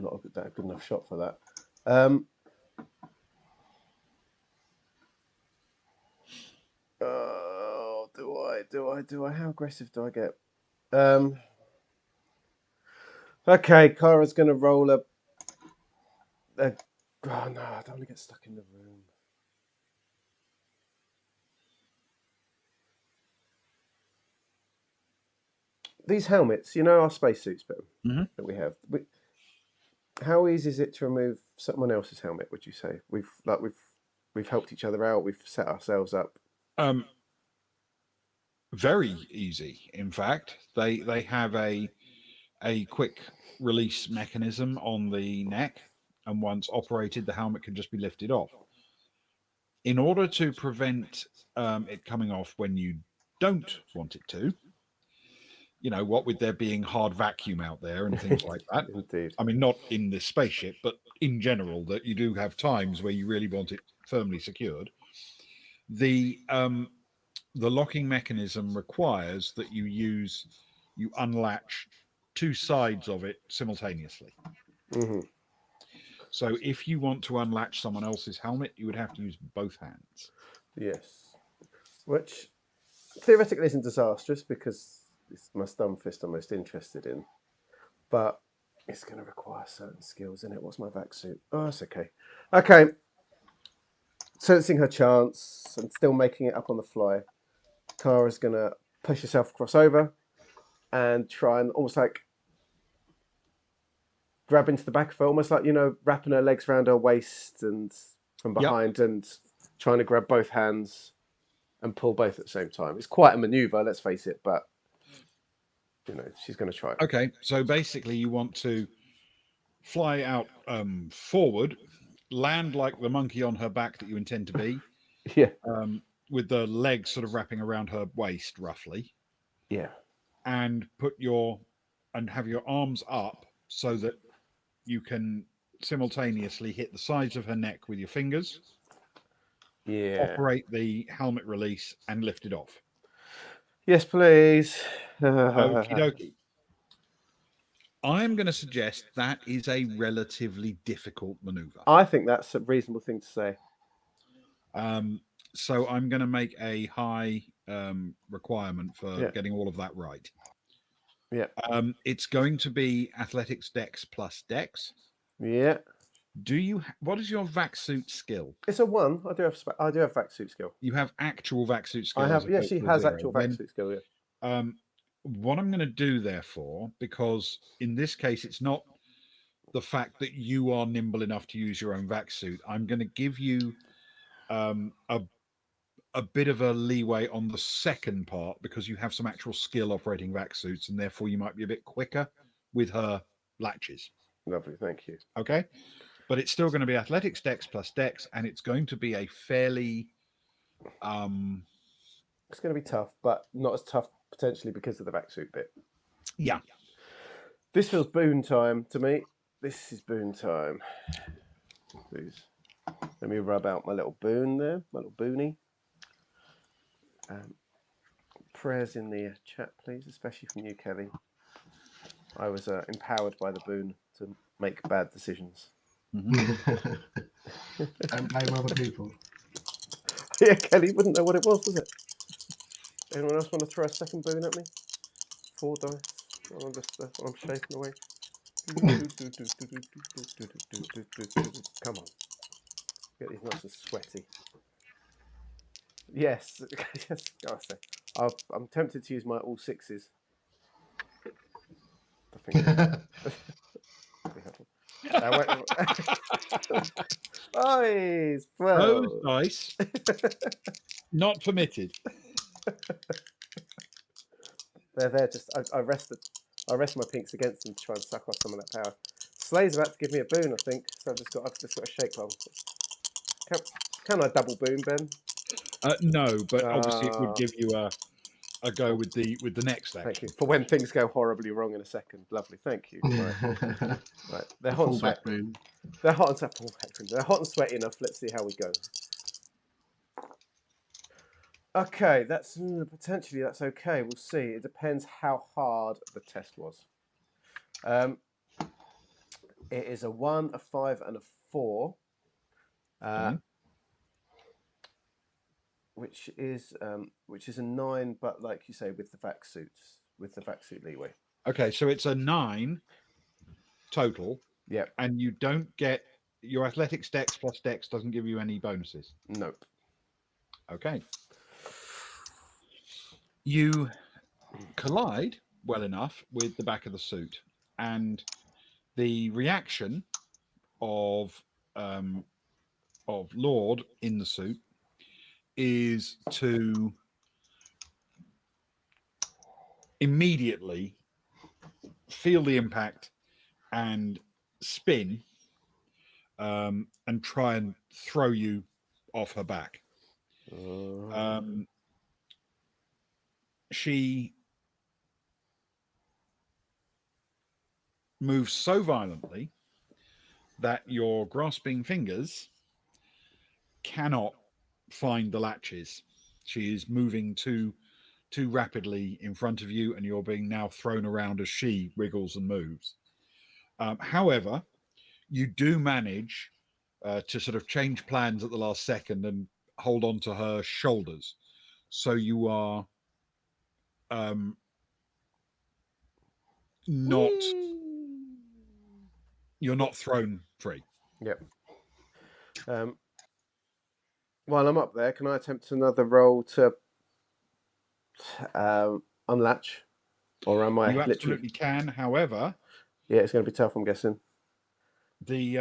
not a good enough shot for that. Do I? How aggressive do I get? Okay, Kara's gonna roll a. Oh no, I don't want to get stuck in the room. These helmets, you know, our spacesuits, that we have. How easy is it to remove someone else's helmet? Would you say we've helped each other out? We've set ourselves up. Very easy. In fact, they have a quick release mechanism on the neck, and once operated, the helmet can just be lifted off. In order to prevent it coming off when you don't want it to, you know, what with there being hard vacuum out there and things like that. Indeed. I mean, not in this spaceship, but in general, that you do have times where you really want it firmly secured. The locking mechanism requires that you unlatch two sides of it simultaneously. Mm-hmm. So if you want to unlatch someone else's helmet, you would have to use both hands. Yes, which theoretically isn't disastrous because it's my stun fist I'm most interested in, but it's going to require certain skills in it. What's my vac suit? Oh, that's okay. Okay, sensing her chance and still making it up on the fly, Kara's going to push herself across over and try and almost like grab into the back of her, almost like, you know, wrapping her legs around her waist and from behind and trying to grab both hands and pull both at the same time. It's quite a maneuver, let's face it, but you know, she's going to try it. Okay, so basically you want to fly out forward, land like the monkey on her back that you intend to be. Yeah. With the legs sort of wrapping around her waist roughly. Yeah. And have your arms up so that you can simultaneously hit the sides of her neck with your fingers. Yeah. Operate the helmet release and lift it off. Yes, please. Okie dokie. I'm going to suggest that is a relatively difficult maneuver. I think that's a reasonable thing to say. So I'm going to make a high requirement for getting all of that right. Yeah. It's going to be athletics dex plus dex. Yeah. What is your vac suit skill? It's a 1. I do have vac suit skill. You have actual vac suit skill. I have. Yeah, she has actual vac suit skill. Yeah. What I'm going to do, therefore, because in this case it's not the fact that you are nimble enough to use your own vac suit, I'm going to give you a bit of a leeway on the second part because you have some actual skill operating vac suits, and therefore you might be a bit quicker with her latches. Lovely, thank you. Okay, but it's still going to be athletics dex plus dex, and it's going to be a fairly It's going to be tough, but not as tough potentially because of the vac suit bit. yeah. This feels boon time to me. This is boon time. Please. Let me rub out my little boon there, my little boonie. Prayers in the chat, please, especially from you, Kelly. I was empowered by the boon to make bad decisions. Don't blame other people. Yeah, Kelly wouldn't know what it was it? Anyone else want to throw a second boon at me? 4 dice. While I'm shaking away. Come on. Get these nice and sweaty. Yes. Yes. I'm tempted to use my all sixes. I think. Oh, he's 12. Those dice not permitted. They're there. Just I rest my pinks against them to try and suck off some of that power. Slay's about to give me a boon, I think. So I've just got to shake one. Can I double boon, Ben? No, but obviously it would give you a go with the next action. Thank you for when things go horribly wrong in a second. Lovely, thank you. Right. They're hot and sweaty. Boon. They're hot and sweaty. They're hot and sweaty enough. Let's see how we go. Okay, that's potentially that's okay. We'll see. It depends how hard the test was. It is a 1, a 5, and a 4. Okay. Which is a 9, but like you say, with the vac suit leeway. Okay, so it's a 9 total. Yep. And you don't get your athletics dex plus dex doesn't give you any bonuses. Nope. Okay. You collide well enough with the back of the suit, and the reaction of Lord in the suit is to immediately feel the impact and spin and try and throw you off her back. She moves so violently that your grasping fingers cannot find the latches. She is moving too rapidly in front of you, and you're being now thrown around as she wriggles and moves. However, you do manage to sort of change plans at the last second and hold on to her shoulders. So you are you're not thrown free. Yep. While I'm up there, can I attempt another roll to unlatch? Or am I You literally... absolutely can. However, yeah, it's going to be tough, I'm guessing. The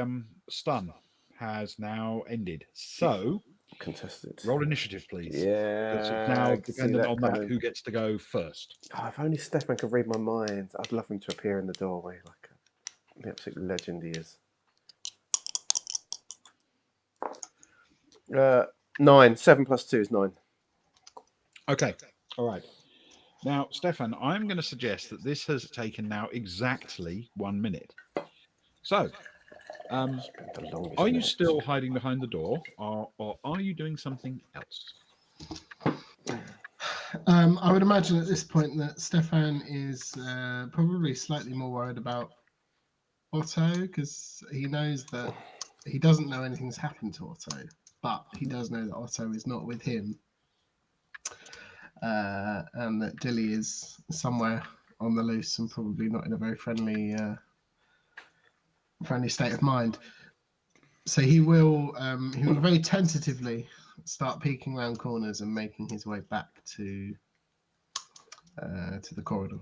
stun has now ended. So contested. Roll initiative, please. Yeah. It's now dependent on that who gets to go first. Oh, if only Stefan could read my mind. I'd love him to appear in the doorway like the absolute legend he is. 9. 7 plus 2 is 9. Okay. All right. Now, Stefan, I'm going to suggest that this has taken now exactly 1 minute. So, are you still hiding behind the door, or are you doing something else? I would imagine at this point that Stefan is probably slightly more worried about Otto, because he knows that he doesn't know anything's happened to Otto, but he does know that Otto is not with him, and that Dilly is somewhere on the loose and probably not in a very friendly state of mind. So he will very tentatively start peeking around corners and making his way back to the corridor.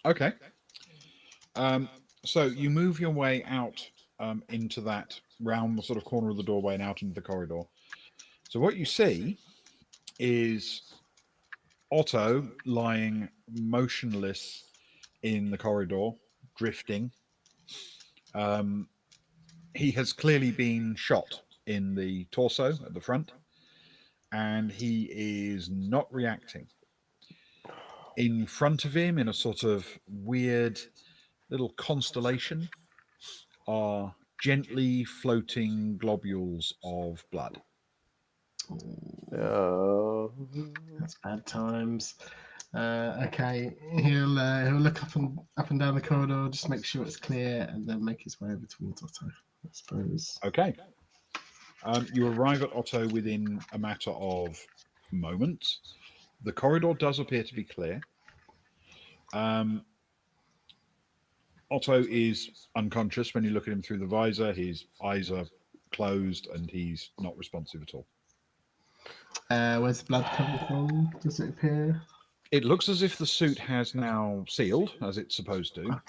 Okay. So you move your way out into that round the sort of corner of the doorway and out into the corridor. So what you see is Otto lying motionless in the corridor, drifting. He has clearly been shot in the torso at the front, and he is not reacting. In front of him, in a sort of weird little constellation, are gently floating globules of blood. Oh. That's bad times. Okay, he'll look up and down the corridor, just make sure it's clear, and then make his way over towards Otto, I suppose. Okay. You arrive at Otto within a matter of moments. The corridor does appear to be clear. Otto is unconscious when you look at him through the visor. His eyes are closed and he's not responsive at all. Where's the blood coming from? Does it appear? It looks as if the suit has now sealed, as it's supposed to,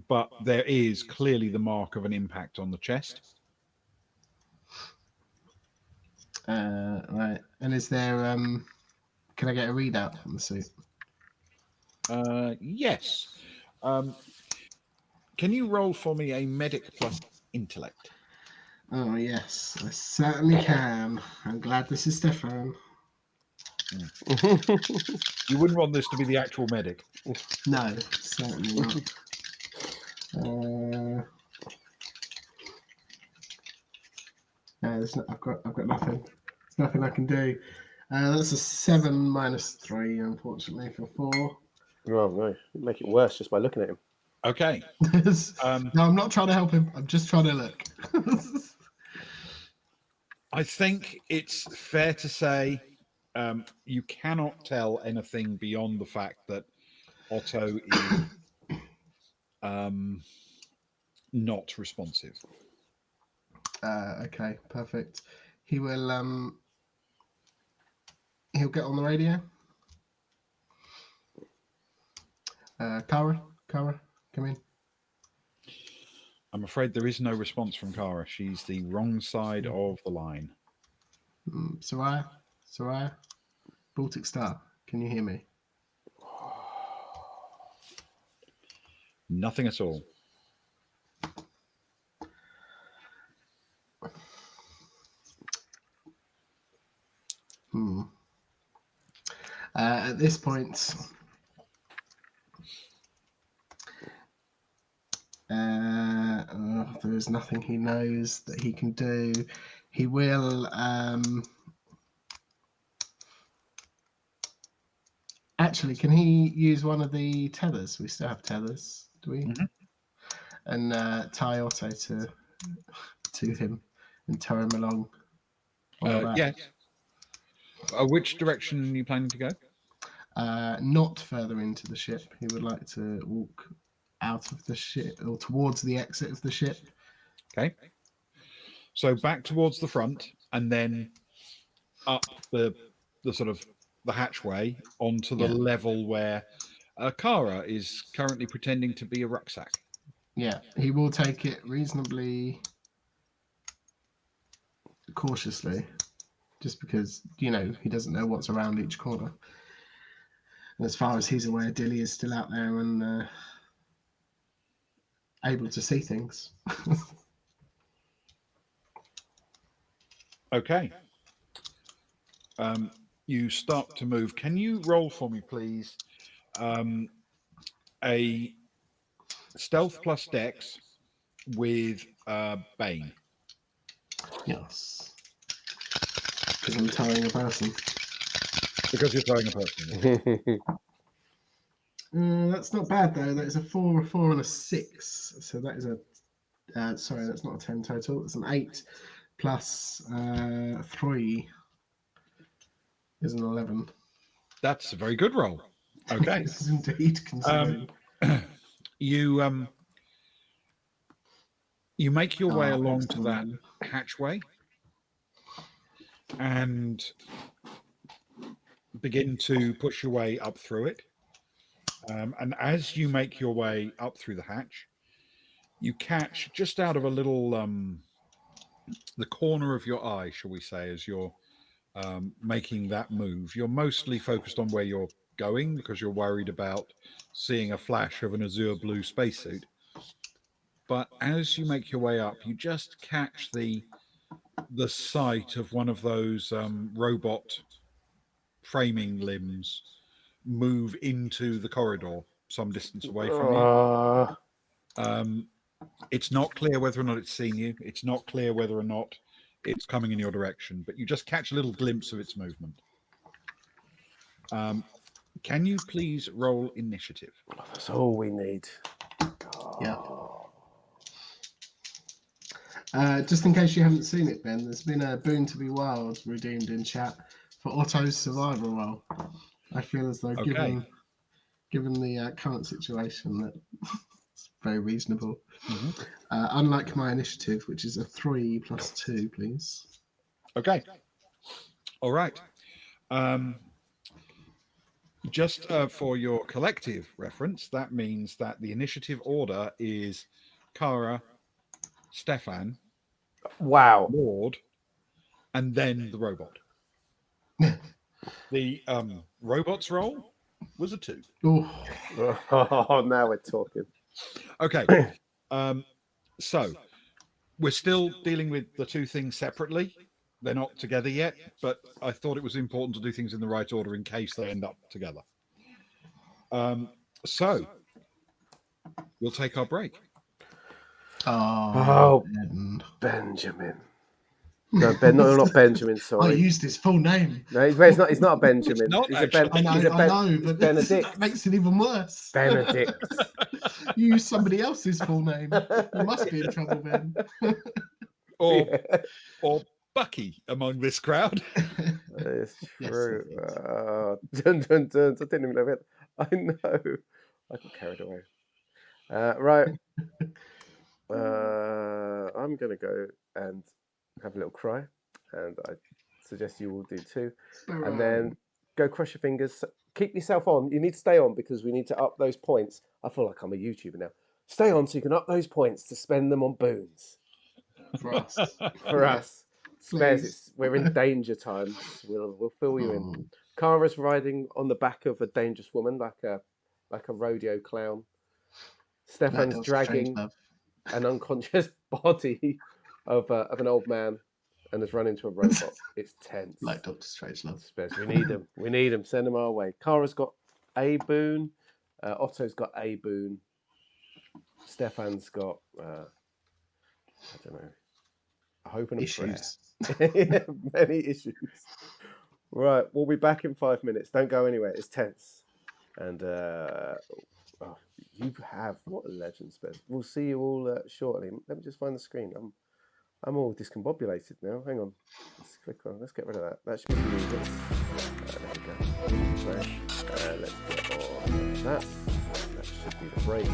but there is clearly the mark of an impact on the chest. Right. And is there can I get a readout on the suit? Yes. Can you roll for me a medic plus intellect? Oh yes, I certainly can. I'm glad this is Stefan. You wouldn't want this to be the actual medic. No, certainly not. No, there's not, I've got nothing. There's nothing I can do. That's a 7 minus 3, unfortunately, for 4. Oh, no. You make it worse just by looking at him. Okay. No, I'm not trying to help him. I'm just trying to look. I think it's fair to say you cannot tell anything beyond the fact that Otto is not responsive. Okay, perfect. He will he'll get on the radio. Kara, come in. I'm afraid there is no response from Kara. She's the wrong side of the line. Soraya, Baltic Star, can you hear me? Nothing at all. At this point, there is nothing he knows that he can do. He will actually, can he use one of the tethers? We still have tethers, do we? Mhm. And tie Otto to him and tow him along. Yes. Which direction are you planning to go? Not further into the ship. He would like to walk out of the ship or towards the exit of the ship. Okay. So back towards the front and then up the sort of the hatchway onto the level where Kara is currently pretending to be a rucksack. Yeah, he will take it reasonably cautiously, just because, he doesn't know what's around each corner. And as far as he's aware, Dilly is still out there and able to see things. Okay. You start to move. Can you roll for me, please? A stealth plus dex with Bane. Yes. Because I'm towing a person. Because you're throwing a person. That's not bad, though. That is a 4, and a 6. So that is a... sorry, that's not a 10 total. It's an 8 plus 3 is an 11. That's a very good roll. Okay. This is indeed considering. You make your way along to that excellent. hatchway and begin to push your way up through it. And as you make your way up through the hatch, you catch just out of a little the corner of your eye, shall we say, as you're making that move. You're mostly focused on where you're going because you're worried about seeing a flash of an azure blue spacesuit. But as you make your way up, you just catch the sight of one of those robot framing limbs move into the corridor some distance away from you. It's not clear whether or not it's seen you. It's not clear whether or not it's coming in your direction, but you just catch a little glimpse of its movement. Can you please roll initiative? That's all we need. Yeah. Just in case you haven't seen it, Ben, there's been a Boon to be Wild redeemed in chat for Otto's survival role. I feel as though, given the current situation, that it's very reasonable. Mm-hmm. Unlike my initiative, which is a 3 plus 2, please. Okay. All right. Just for your collective reference, that means that the initiative order is Kara, Stefan, Wow. Lord, and then the robot. The robot's roll was a 2. Oh, now we're talking. Okay. So we're still dealing with the two things separately. They're not together yet, but I thought it was important to do things in the right order in case they end up together. So we'll take our break. Oh, Benjamin. No, Ben, no, not Benjamin. Sorry, I used his full name. No, it's not. It's not a Benjamin. It's not, He's actually. I know, but Benedict. that makes it even worse. Benedict. You used somebody else's full name. You must be in trouble, Ben. Or Bucky among this crowd. It's Yes, true. it is. Dun, dun, dun. I didn't even know it. I know. I got carried away. Right. I'm gonna go and have a little cry, and I suggest you all do too. And then go cross your fingers. Keep yourself on. You need to stay on because we need to up those points. I feel like I'm a YouTuber now. Stay on so you can up those points to spend them on boons. For us. For us. Please. We're in danger times. We'll fill you in. Kara's riding on the back of a dangerous woman, like a rodeo clown. Stefan's dragging an unconscious body of an old man and has run into a robot. It's tense. Like Dr. Strangelove. We need them. We need them. Send them our way. Kara's got a boon. Otto's got a boon. Stefan's got I don't know. I hope and a Issues. prayer. Many issues. Right, we'll be back in 5 minutes. Don't go anywhere. It's tense. And you have what a legend, Spez. We'll see you all shortly. Let me just find the screen. I'm all discombobulated now. Hang on. Let's click on. Let's get rid of that. That should be the music. There we go. Let's get on that. That should be the break.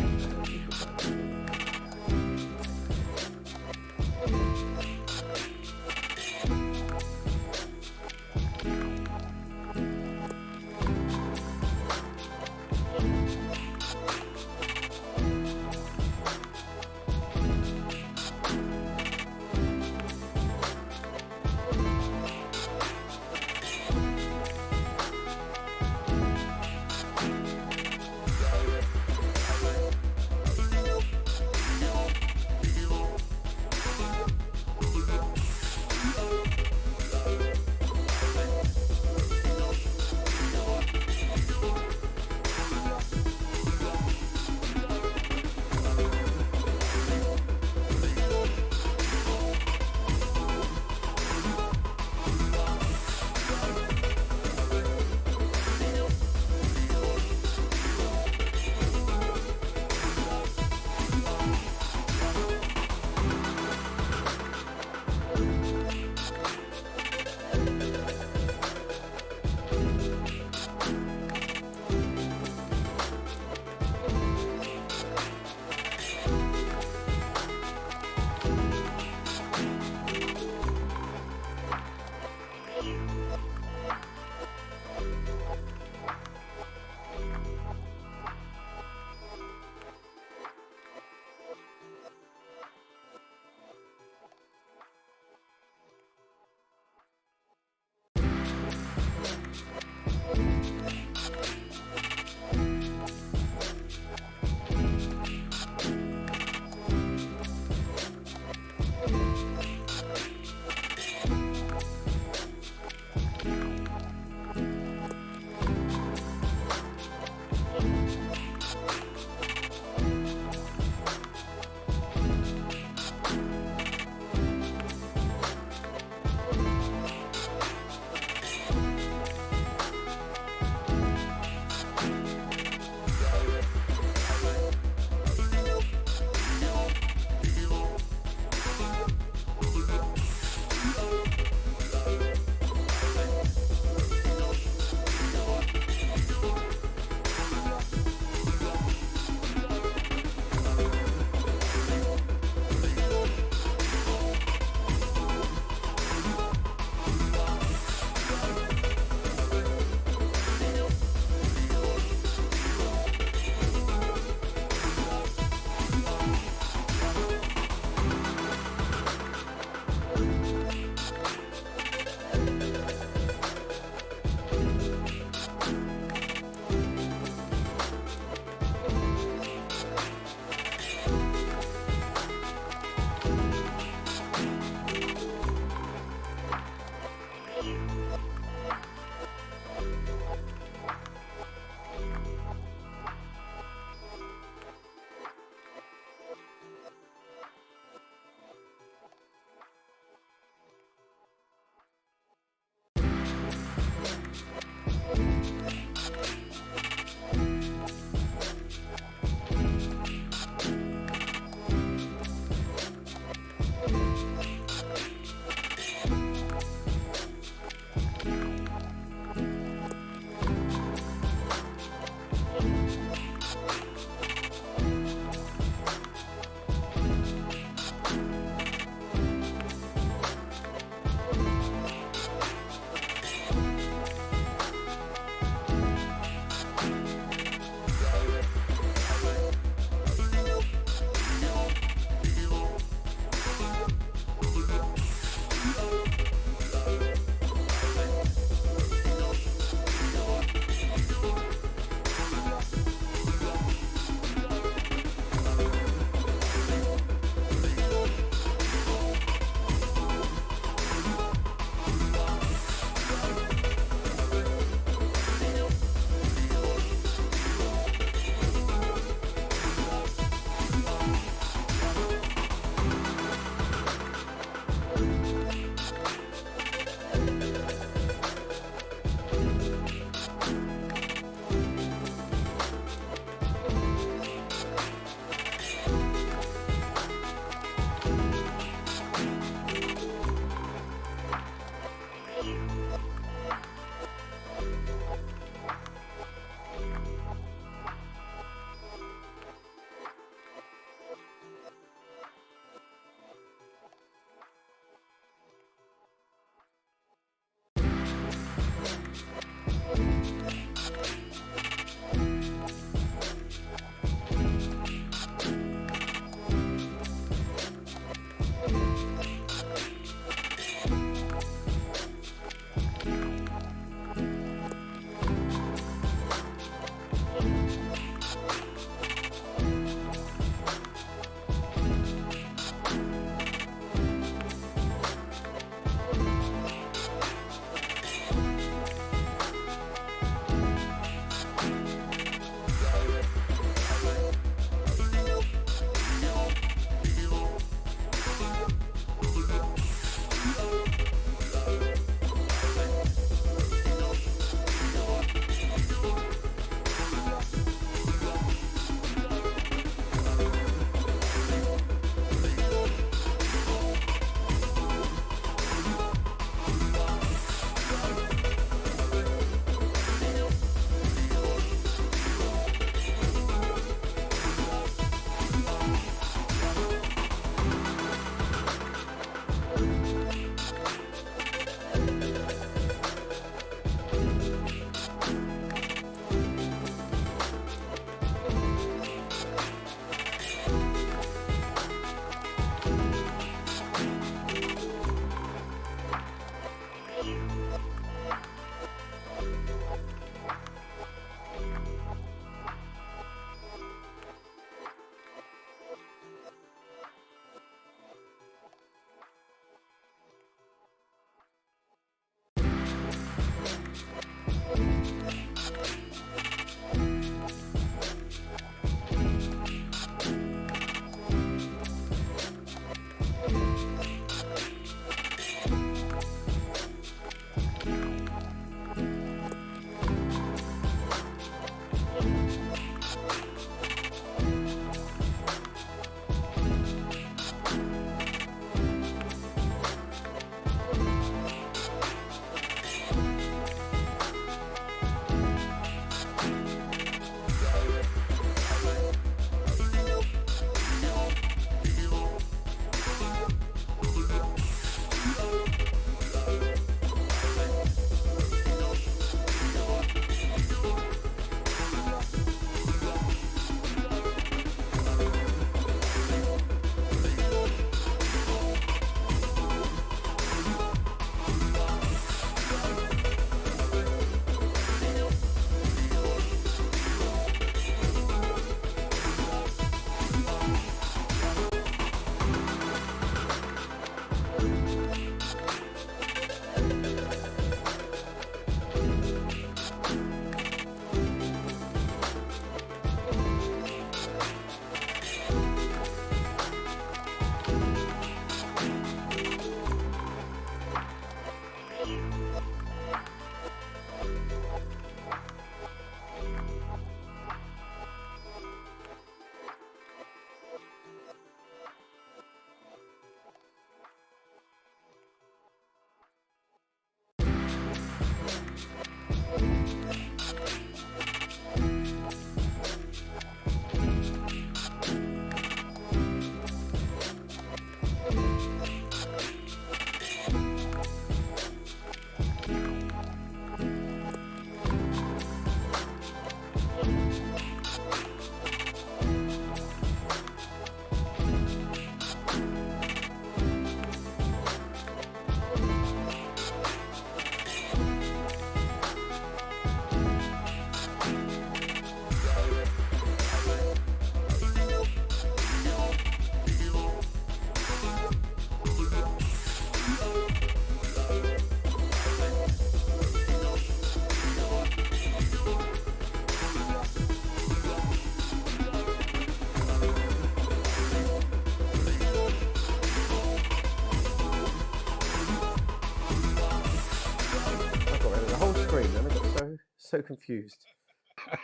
so confused.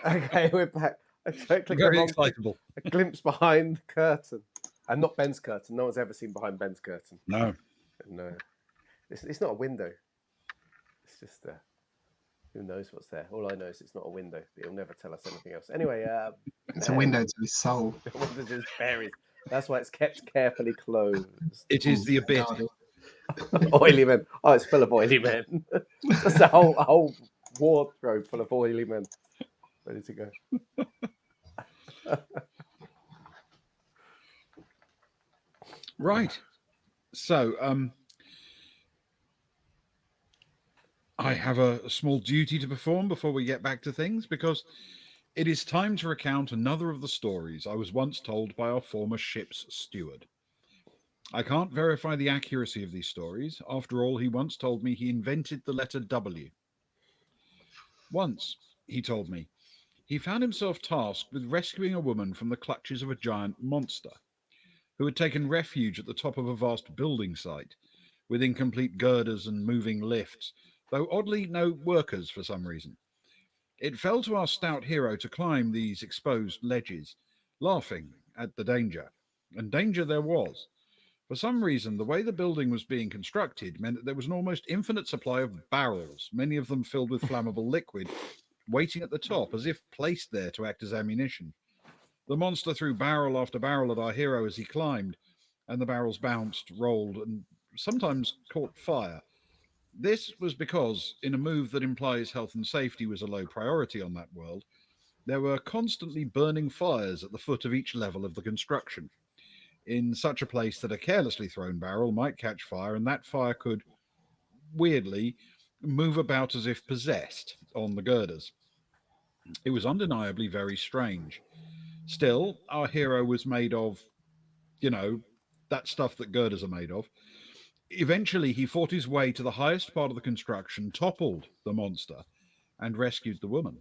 Okay, we're back. I clicked the Very wrong thing. excitable. A glimpse behind the curtain. And not Ben's curtain. No one's ever seen behind Ben's curtain. No. No. It's not a window. It's just who knows what's there. All I know is it's not a window, but he'll never tell us anything else. Anyway, It's a window to his soul. The window to his berries. That's why it's kept carefully closed. It is the abyss. Oily men. Oh, it's full of oily men. That's a whole wardrobe full of oily men. Ready to go. Right. So, I have a small duty to perform before we get back to things, because it is time to recount another of the stories I was once told by our former ship's steward. I can't verify the accuracy of these stories. After all, he once told me he invented the letter W. Once, he told me, he found himself tasked with rescuing a woman from the clutches of a giant monster who had taken refuge at the top of a vast building site with incomplete girders and moving lifts, though oddly no workers for some reason. It fell to our stout hero to climb these exposed ledges, laughing at the danger. And danger there was. For some reason, the way the building was being constructed meant that there was an almost infinite supply of barrels, many of them filled with flammable liquid, waiting at the top as if placed there to act as ammunition. The monster threw barrel after barrel at our hero as he climbed, and the barrels bounced, rolled, and sometimes caught fire. This was because, in a move that implies health and safety was a low priority on that world, there were constantly burning fires at the foot of each level of the construction, in such a place that a carelessly thrown barrel might catch fire, and that fire could, weirdly, move about as if possessed on the girders. It was undeniably very strange. Still, our hero was made of, that stuff that girders are made of. Eventually, he fought his way to the highest part of the construction, toppled the monster, and rescued the woman.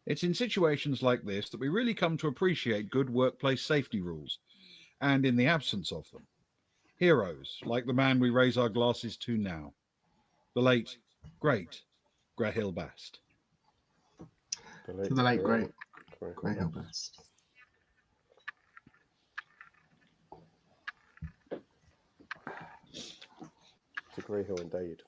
It's in situations like this that we really come to appreciate good workplace safety rules, and in the absence of them, heroes like the man we raise our glasses to now, the late, great Grahil Bast. To the late, great Grahil Bast. To Greyhill indeed.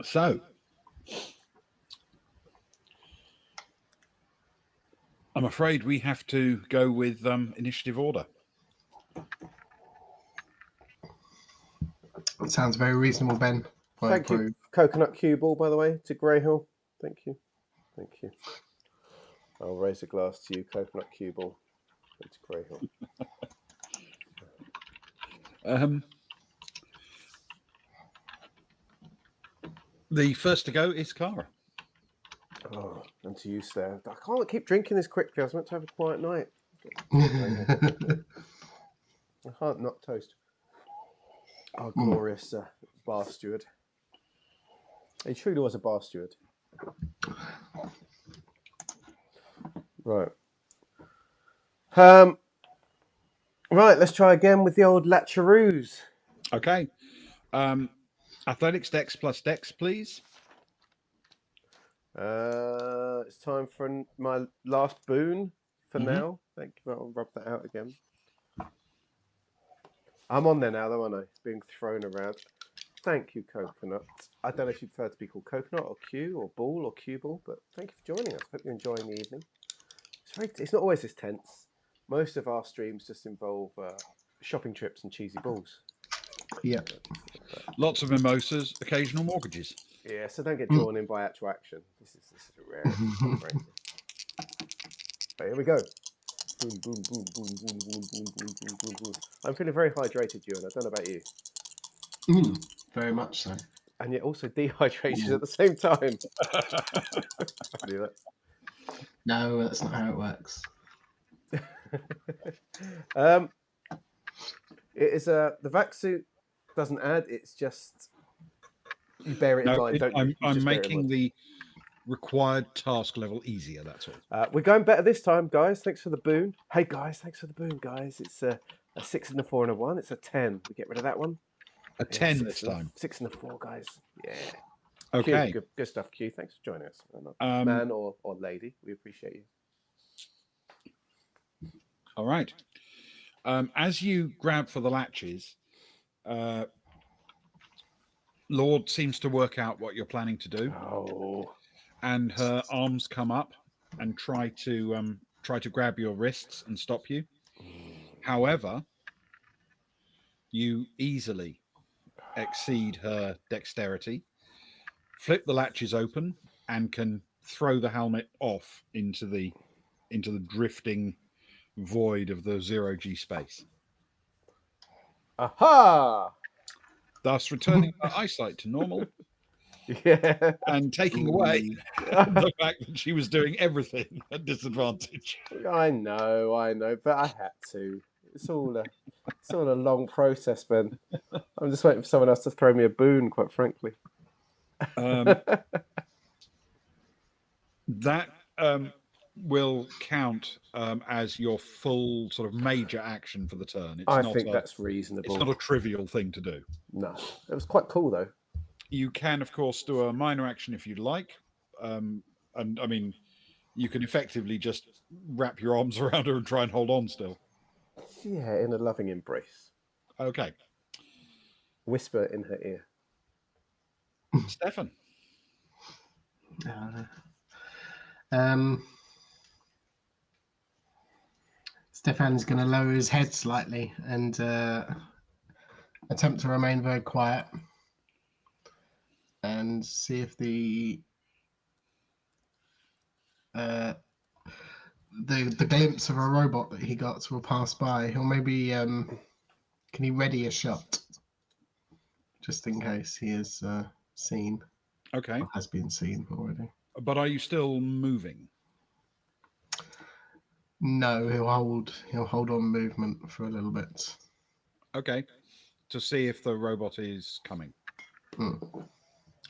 So, I'm afraid we have to go with initiative order. It sounds very reasonable, Ben. Thank you, Coconut Cue Ball, by the way, to Greyhill. Thank you. Thank you. I'll raise a glass to you, Coconut Cue Ball, and to Greyhill. The first to go is Cara. Oh, and to you, Slayer. I can't keep drinking this quickly. I was meant to have a quiet night. I can't not toast. Our glorious bar steward. He truly was a bar steward. Right. Right, let's try again with the old Lacharoos. Okay. Athletics Dex plus Dex, please. It's time for my last boon for now. Thank you. I'll rub that out again. I'm on there now, though, aren't I? It's being thrown around. Thank you, Coconut. I don't know if you prefer to be called Coconut or Q or Ball or Cue Ball, but thank you for joining us. Hope you're enjoying the evening. It's not always this tense. Most of our streams just involve shopping trips and cheesy balls. Yeah. Lots of mimosas, occasional mortgages. Yeah, so don't get drawn in by actual action. This is a rarity. But here we go. Boom, boom, boom, boom, boom, boom, boom, boom, boom, boom, boom. I'm feeling very hydrated, Ewan. I don't know about you. Very much so. And yet also dehydrated at the same time. I knew that. No, that's not how it works. It is the vac suit doesn't add. It's just you bear it in mind, don't you? I'm making the required task level easier, that's all. We're going better this time, guys. Thanks for the boon. Hey, guys, thanks for the boon, guys. It's a 6 and a 4 and a 1. It's a 10. We get rid of that one. A Yeah, 10 so this it's a time. 6 and a 4, guys. Yeah. Okay. Q, good stuff, Q. Thanks for joining us. Um, Man or lady, we appreciate you. All right. As you grab for the latches, Lord seems to work out what you're planning to do, Oh. and her arms come up and try to grab your wrists and stop you. However, you easily exceed her dexterity, flip the latches open, and can throw the helmet off into the drifting void of the zero-G space, Aha! thus returning her eyesight to normal Yeah. and taking away the fact that she was doing everything at disadvantage. I know, but I had to. It's all a long process, Ben. I'm just waiting for someone else to throw me a boon, quite frankly. That will count as your full sort of major action for the turn. It's I not think a, that's reasonable. It's not a trivial thing to do. No, it was quite cool though. You can, of course, do a minor action if you'd like, and I mean, you can effectively just wrap your arms around her and try and hold on still. Yeah, in a loving embrace. Okay, Whisper in her ear. Stefan. Stefan's going to lower his head slightly and attempt to remain very quiet and see if the glimpse of a robot that he got will pass by. He'll maybe can he ready a shot just in case he is seen? Okay, Or has been seen already. but are you still moving? No, he'll hold on movement for a little bit. Okay, to see if the robot is coming.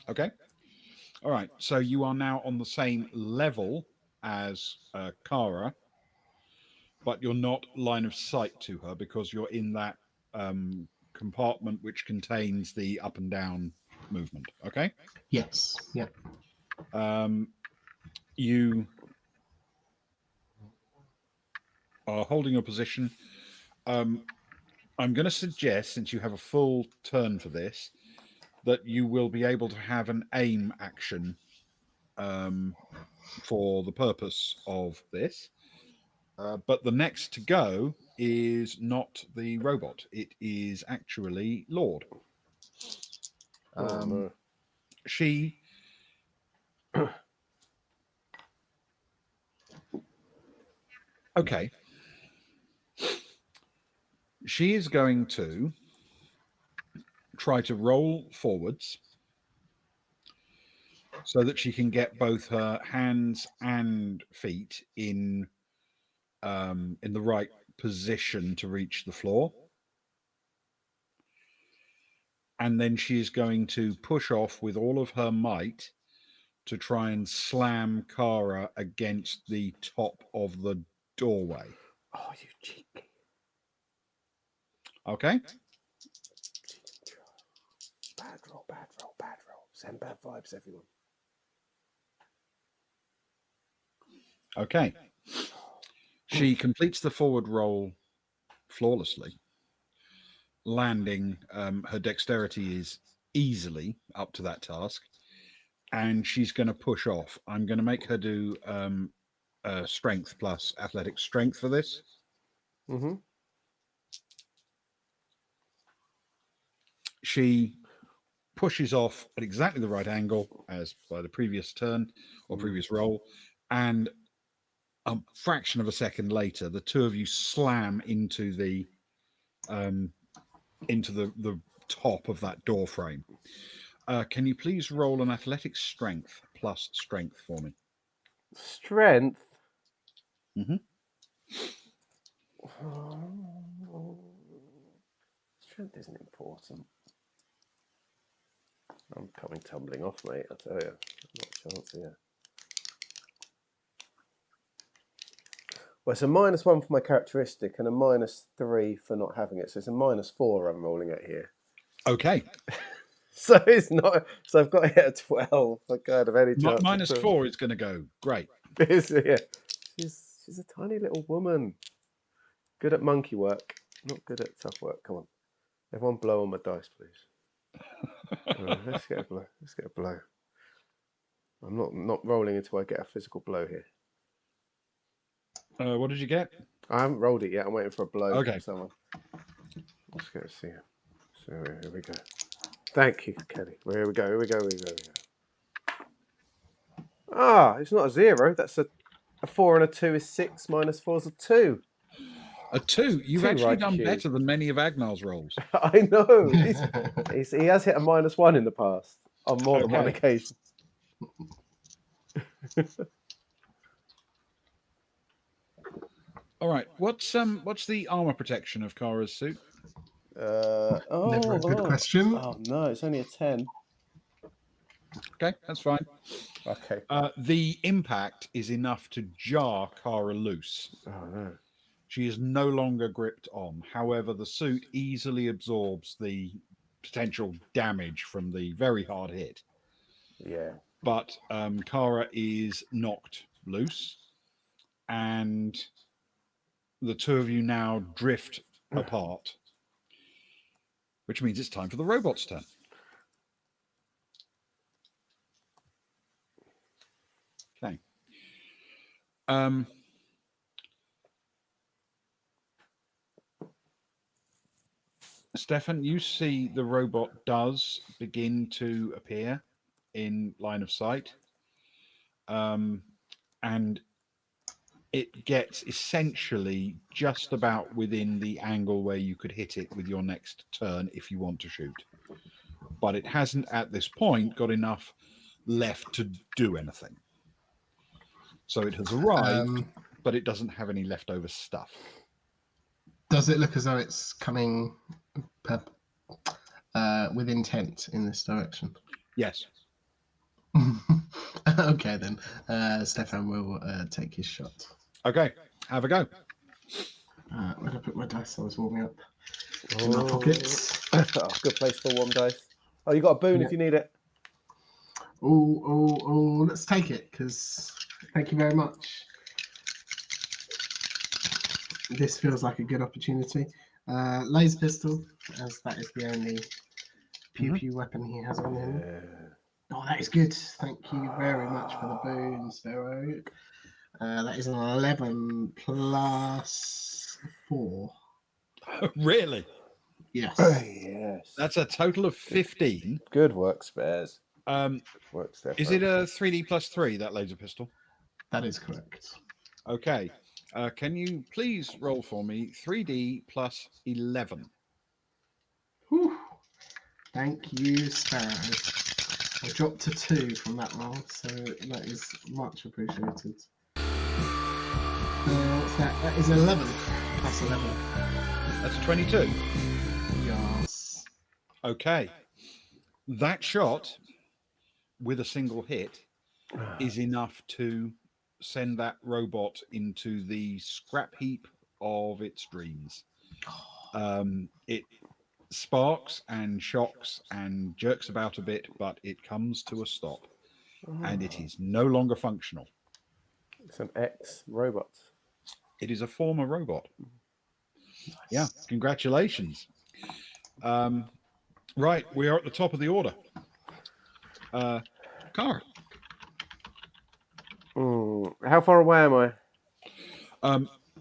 Okay. All right. So you are now on the same level as Kara, but you're not line of sight to her because you're in that compartment which contains the up and down movement. Okay. Yes. Yeah. You are holding your position. I'm going to suggest, since you have a full turn for this, that you will be able to have an aim action for the purpose of this. But the next to go is not the robot. It is actually Lord. No. She okay. She is going to try to roll forwards so that she can get both her hands and feet in the right position to reach the floor. And then she is going to push off with all of her might to try and slam Kara against the top of the doorway. Oh, you cheeky. Okay. Bad roll. Send bad vibes, everyone. Okay. She completes the forward roll flawlessly, landing. Her dexterity is easily up to that task, and she's going to push off. I'm going to make her do strength plus athletic strength for this. Mm-hmm. She pushes off at exactly the right angle as by the previous turn or previous roll, and a fraction of a second later, the two of you slam into the top of that door frame. Can you please roll an athletic strength plus strength for me? Strength. Mm-hmm. Strength isn't important. I'm coming tumbling off, mate. I tell you, not a chance here. Well, it's a -1 for my characteristic and a -3 for not having it. So it's a -4 I'm rolling at here. Okay. So it's not. So I've got to hit a 12. I can't have any chance. -4 is going to go. Great. Yeah. She's a tiny little woman. Good at monkey work. Not good at tough work. Come on. Everyone blow on my dice, please. Let's get a blow. Let's get a blow. I'm not rolling until I get a physical blow here. What did you get? I haven't rolled it yet. I'm waiting for a blow Okay. from someone. Let's go see him. So here we go. Thank you, Kelly. Here we go. Here we go. Here we go. Here we go. Ah, it's not a 0. That's a 4 and a 2 is 6. -4 is a 2. A 2. You've 2 actually right done cue. better than many of Agnar's rolls. I know. He has hit a -1 in the past on more than one Okay. occasion. All right. What's the armor protection of Kara's suit? Never a good question. Oh no, it's only a 10. Okay, that's fine. Okay. The impact is enough to jar Kara loose. Oh no. She is no longer gripped on. However, the suit easily absorbs the potential damage from the very hard hit. Yeah. But Kara is knocked loose, and the two of you now drift apart, which means it's time for the robot's turn. Okay. Stefan, you see the robot does begin to appear in line of sight. And it gets essentially just about within the angle where you could hit it with your next turn if you want to shoot. But it hasn't at this point got enough left to do anything. So it has arrived, but it doesn't have any leftover stuff. Does it look as though it's coming with intent in this direction? Yes. Okay, then. Stefan will take his shot. Okay, have a go. Where did I put my dice? I was warming up. In my pockets. Oh, good place for warm dice. Oh, you got a boon if you need it. Oh, let's take it, because thank you very much. This feels like a good opportunity. Laser pistol, as that is the only pew-pew weapon he has on him. Oh, that is good. Thank you very much for the boon, Sparrow. That is an 11 plus 4. Really? Yes. Yes. That's a total of 15. Good work, Spares. Work, is it a 3D plus 3, that laser pistol? That is correct. Okay. Can you please roll for me 3D plus 11? Whew. Thank you, Sparrow. I dropped to 2 from that roll, so that is much appreciated. What's that? That is 11 plus 11. That's a 22. Yes. Okay. That shot with a single hit is enough to send that robot into the scrap heap of its dreams. It sparks and shocks and jerks about a bit, but it comes to a stop, and it is no longer functional. It's an ex-robot. It is a former robot. Nice. Yeah, congratulations. Right, we are at the top of the order. Kara. How far away am I?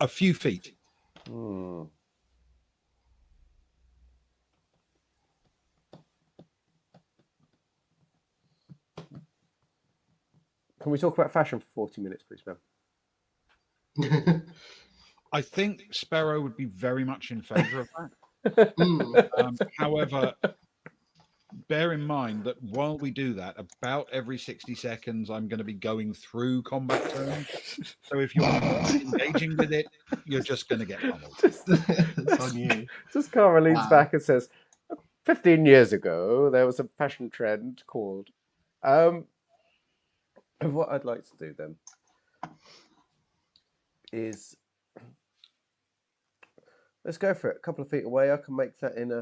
A few feet. Can we talk about fashion for 40 minutes, please, ma'am? I think Sparrow would be very much in favour of that. However, bear in mind that while we do that, about every 60 seconds, I'm going to be going through combat terms. So if you're not engaging with it, you're just going to get pummeled. It's on you. Just Kara leans back and says, 15 years ago, there was a fashion trend called... what I'd like to do then is let's go for it. A couple of feet away, I can make that in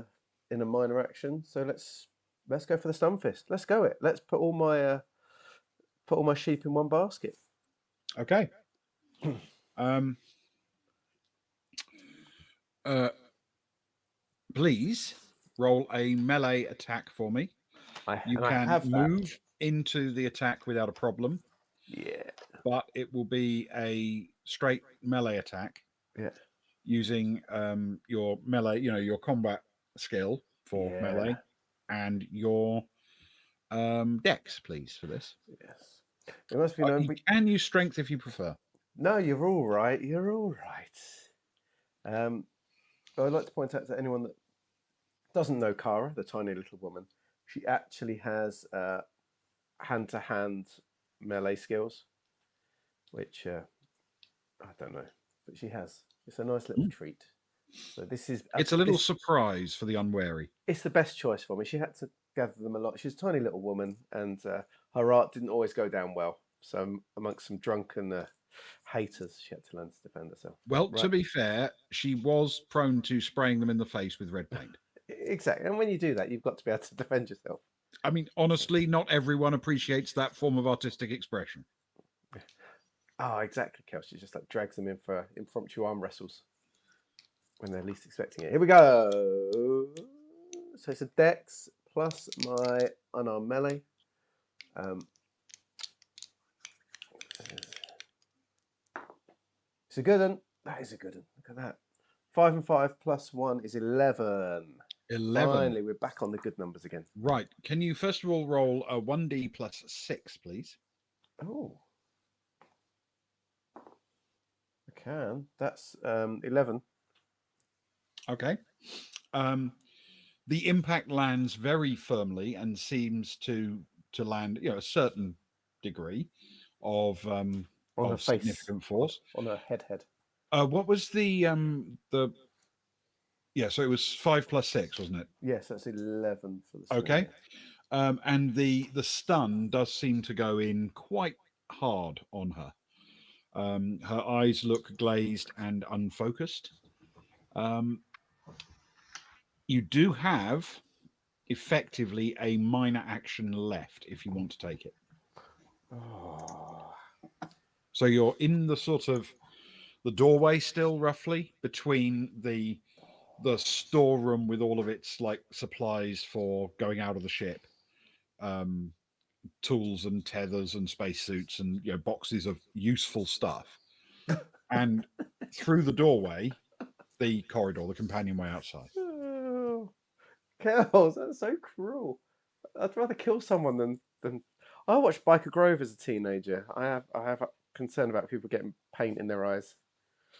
a minor action. So let's go for the stun fist. Let's go it. Let's put all my sheep in one basket. Okay. Please roll a melee attack for me. You I can have that. move into the attack without a problem, Yeah. but it will be a straight melee attack Yeah. using your melee, your combat skill for Yeah. melee, and your dex, please, for this. Yes. It must be known. You can use strength if you prefer. No, you're all right. You're all right. But I'd like to point out to anyone that doesn't know Kara, the tiny little woman, she actually has hand-to-hand melee skills, which I don't know, but she has. It's a nice little treat. So this is It's a little surprise for the unwary. It's the best choice for me. She had to gather them a lot. She's a tiny little woman, and her art didn't always go down well. So amongst some drunken haters, she had to learn to defend herself. Well, to be fair, she was prone to spraying them in the face with red paint. Exactly. And when you do that, you've got to be able to defend yourself. I mean, honestly, not everyone appreciates that form of artistic expression. Oh, exactly, Kel. She just drags them in for impromptu arm wrestles when they're least expecting it. Here we go. So it's a dex plus my unarmed melee. It's a good one. That is a good one. Look at that. 5 and 5 plus 1 is 11. 11. Finally, we're back on the good numbers again. Right. Can you first of all roll a 1d plus 6, please? Oh. I can. That's 11. Okay. The impact lands very firmly and seems to land, a certain degree of On her face. significant force. On her head. What was the yeah, so it was 5 plus 6, wasn't it? Yes, that's 11 for the swing. Okay. And the stun does seem to go in quite hard on her. Her eyes look glazed and unfocused. You do have effectively a minor action left if you want to take it. Oh. So you're in the sort of the doorway still, roughly, between the storeroom with all of its supplies for going out of the ship, tools and tethers and spacesuits and boxes of useful stuff, and through the doorway, the corridor, the companionway outside. Oh. Kells, that's so cruel. I'd rather kill someone than. I watched Biker Grove as a teenager. I have a concern about people getting paint in their eyes.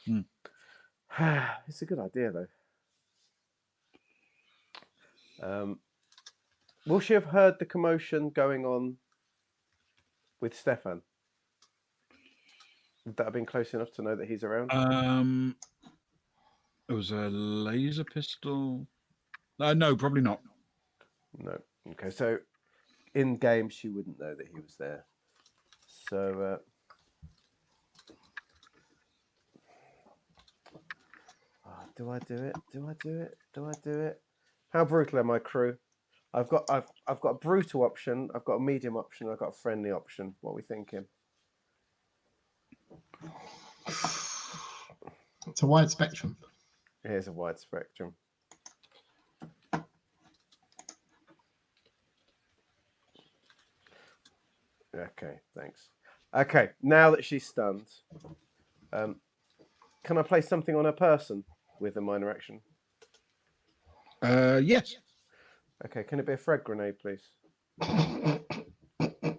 It's a good idea though. Will she have heard the commotion going on with Stefan? Would that have been close enough to know that he's around? It was a laser pistol. No, probably not. No. Okay, so in game she wouldn't know that he was there. So do I do it? Do I do it? Do I do it? How brutal am I, crew? I've got a brutal option, I've got a medium option, I've got a friendly option. What are we thinking? It's a wide spectrum. Here's a wide spectrum. Okay, thanks. Okay, now that she's stunned, can I place something on her person with a minor action? Yes. Okay, can it be a frag grenade, please?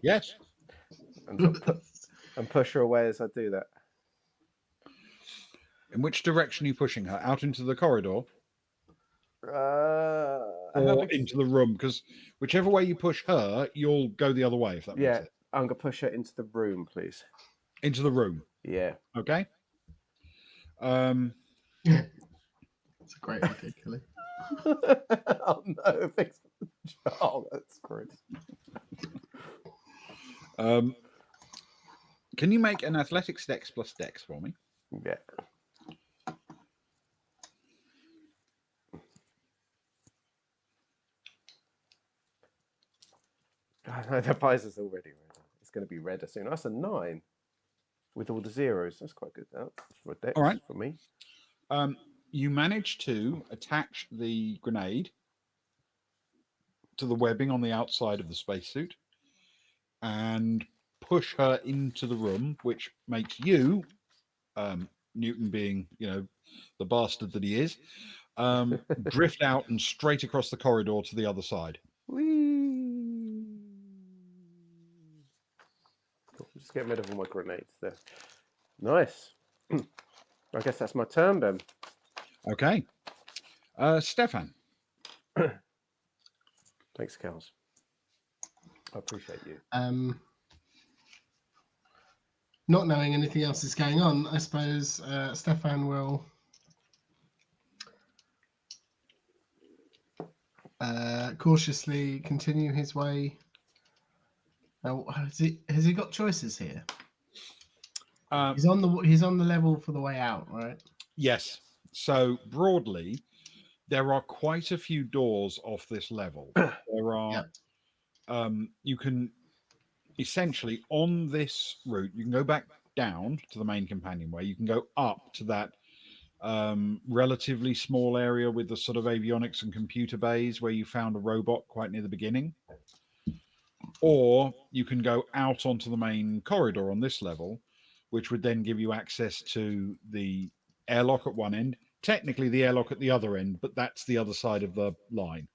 Yes. And push her away as I do that. In which direction are you pushing her? Out into the corridor? Or into the room? Because whichever way you push her, you'll go the other way, if that makes sense. I'm going to push her into the room, please. Into the room? Yeah. Okay. It's a great idea, Kelly. Oh no, thanks. Oh, that's great. Can you make an athletics dex plus dex for me? Yeah. The visor's already red. It's going to be redder soon. That's a 9 with all the zeros. That's quite good. That's for Dex All right. for me. You manage to attach the grenade to the webbing on the outside of the spacesuit and push her into the room, which makes you, Newton being, the bastard that he is, drift out and straight across the corridor to the other side. Whee! Cool. Just getting rid of all my grenades there. Nice. I guess that's my turn then. Okay. Stefan. Thanks, Kels. I appreciate you. Not knowing anything else is going on, I suppose Stefan will cautiously continue his way. Now, has he got choices here? He's on the level for the way out, right? Yes. So broadly, there are quite a few doors off this level. There are. You can essentially on this route. You can go back down to the main companionway. You can go up to that relatively small area with the sort of avionics and computer bays where you found a robot quite near the beginning. Or you can go out onto the main corridor on this level, which would then give you access to the airlock at one end, technically the airlock at the other end, but that's the other side of the line.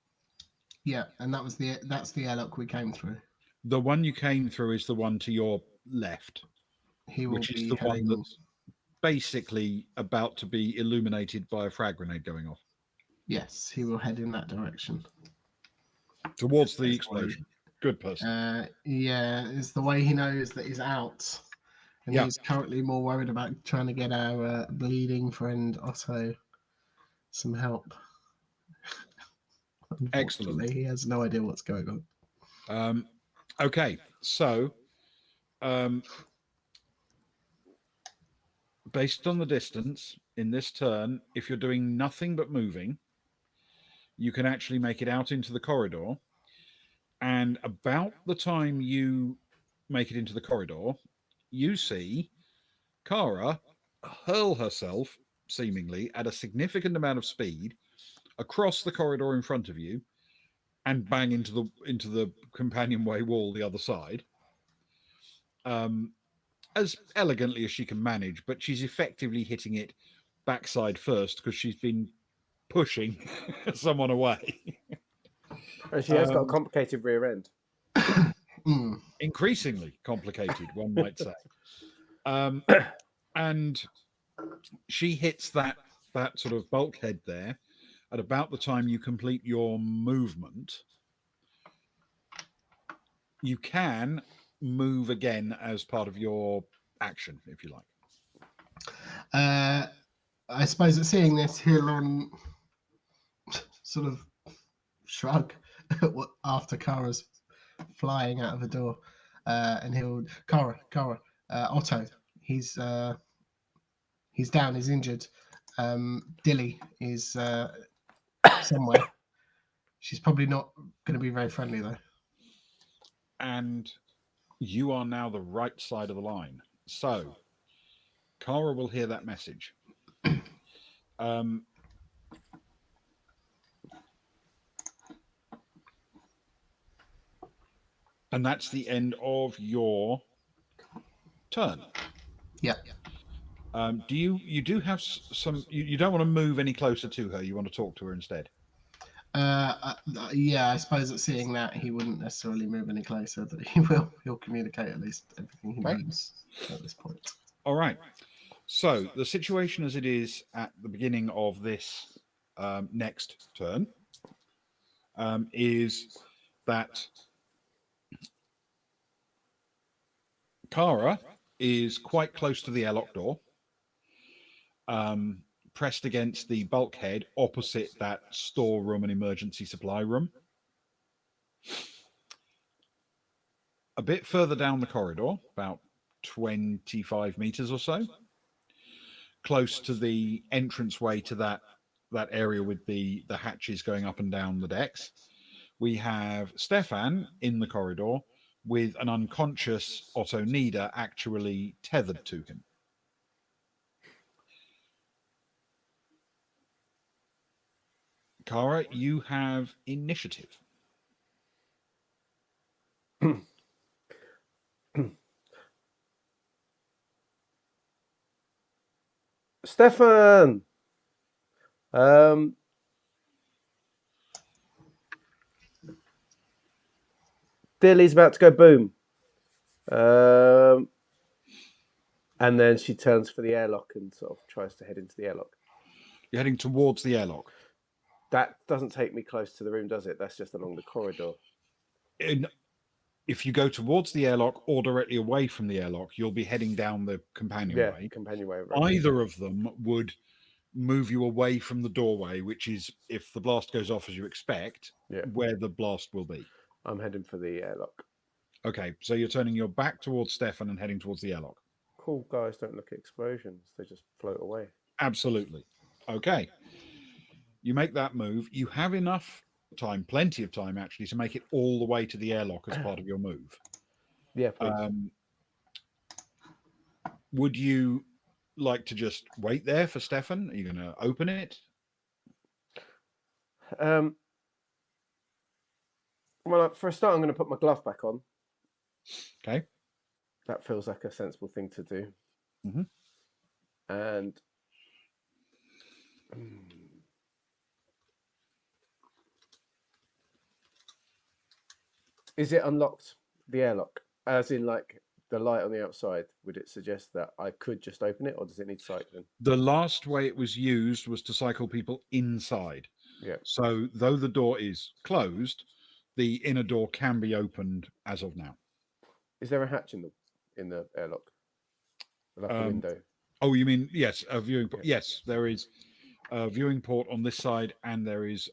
Yeah, and that's the airlock we came through. The one you came through is the one to your left, which is the one that's basically about to be illuminated by a frag grenade going off. Yes, he will head in that direction. Towards the explosion. Good person. Yeah, it's the way he knows that he's out. And he's currently more worried about trying to get our bleeding friend Otto some help. Excellent. He has no idea what's going on. Okay, so based on the distance in this turn, if you're doing nothing but moving, you can actually make it out into the corridor. And about the time you make it into the corridor, you see Kara hurl herself, seemingly at a significant amount of speed, across the corridor in front of you, and bang into the companionway wall the other side. As elegantly as she can manage, but she's effectively hitting it backside first because she's been pushing someone away. And she has got a complicated rear end. Increasingly complicated, one might say. And she hits that sort of bulkhead there at about the time you complete your movement. You can move again as part of your action, if you like. I suppose that seeing this, he'll sort of shrug after Kara's flying out of the door, and he'll Kara, Otto. He's down. He's injured. Dilly is somewhere. She's probably not going to be very friendly though. And you are now the right side of the line. So Kara will hear that message. And that's the end of your turn. Yeah. You do have some. You don't want to move any closer to her. You want to talk to her instead. Yeah, I suppose that seeing that he wouldn't necessarily move any closer, that he'll communicate at least everything he knows at this point. All right. So the situation as it is at the beginning of this next turn is that Kara is quite close to the airlock door, pressed against the bulkhead opposite that storeroom and emergency supply room. A bit further down the corridor, about 25 meters or so, close to the entranceway to that area with the hatches going up and down the decks, We have Stefan in the corridor with an unconscious Otto Nieder actually tethered to him. Kara, you have initiative. Stefan! Dilly's about to go boom. And then she turns for the airlock and sort of tries to head into the airlock. You're heading towards the airlock. That doesn't take me close to the room, does it? That's just along the corridor. If you go towards the airlock or directly away from the airlock, you'll be heading down the companionway. Companionway. Either of them would move you away from the doorway, which is, if the blast goes off as you expect, where the blast will be. I'm heading for the airlock. Okay, so you're turning your back towards Stefan and heading towards the airlock. Cool guys don't look at explosions. They just float away. Absolutely. Okay. You make that move. You have enough time, plenty of time actually, to make it all the way to the airlock as part of your move. Yeah, please. Would you like to just wait there for Stefan? Are you going to open it? Well, for a start, I'm going to put my glove back on. Okay. That feels like a sensible thing to do. Mm-hmm. And is it unlocked, the airlock? As in, like, the light on the outside, would it suggest that I could just open it, or does it need cycling? The last way it was used was to cycle people inside. Yeah. So though the door is closed, the inner door can be opened as of now. Is there a hatch in the airlock? Like a window? Oh, you mean, yes, a viewing port. Yes, there is a viewing port on this side, and there is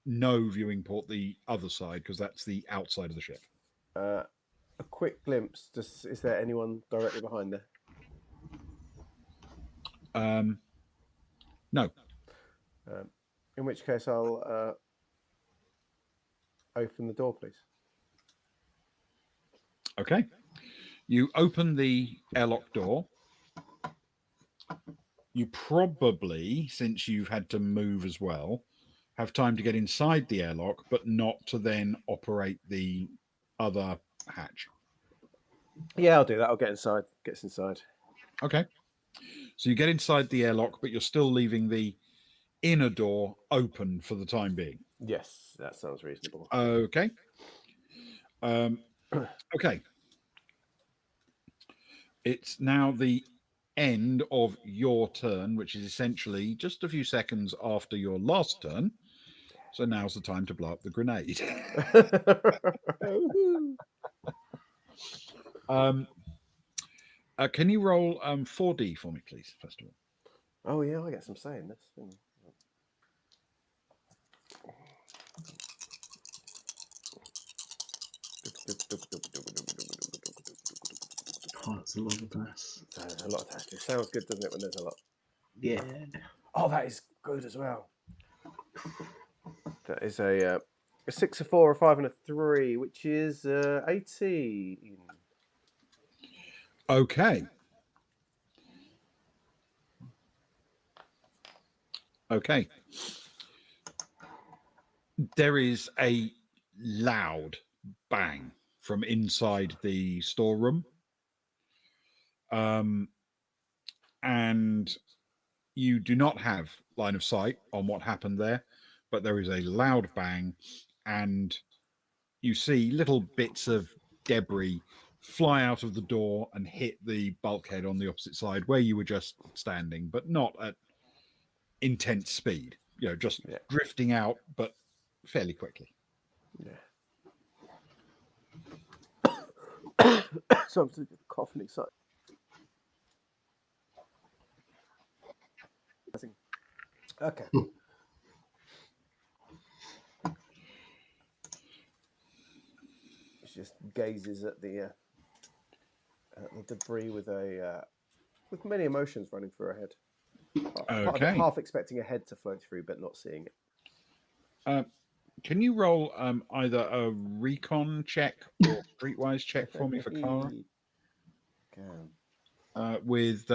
no viewing port the other side, because that's the outside of the ship. A quick glimpse. Is there anyone directly behind there? No. In which case, I'll open the door, please. Okay. You open the airlock door. You probably, since you've had to move as well, have time to get inside the airlock, but not to then operate the other hatch. Yeah, I'll do that. I'll get inside. Gets inside. Okay. So you get inside the airlock, but you're still leaving the inner door open for the time being. Yes, that sounds reasonable. Okay. Okay. It's now the end of your turn, which is essentially just a few seconds after your last turn. So now's the time to blow up the grenade. Can you roll 4D for me, please, first of all? Oh, yeah, I get some say in this. Oh, it's a lot of dice. There's a lot of dice. It sounds good, doesn't it, when there's a lot? Yeah. Oh, that is good as well. That is a 6, a 4, a 5, and a 3, which is 18. Okay. Okay. There is a loud bang from inside the storeroom. And you do not have line of sight on what happened there, but there is a loud bang, and you see little bits of debris fly out of the door and hit the bulkhead on the opposite side where you were just standing, but not at intense speed, just drifting out, but fairly quickly. Yeah. So I'm coughing excited. Okay. She just gazes at the debris with many emotions running through her head. Okay. Half expecting a head to float through, but not seeing it. Can you roll either a recon check or streetwise check for me for Kara? Can. With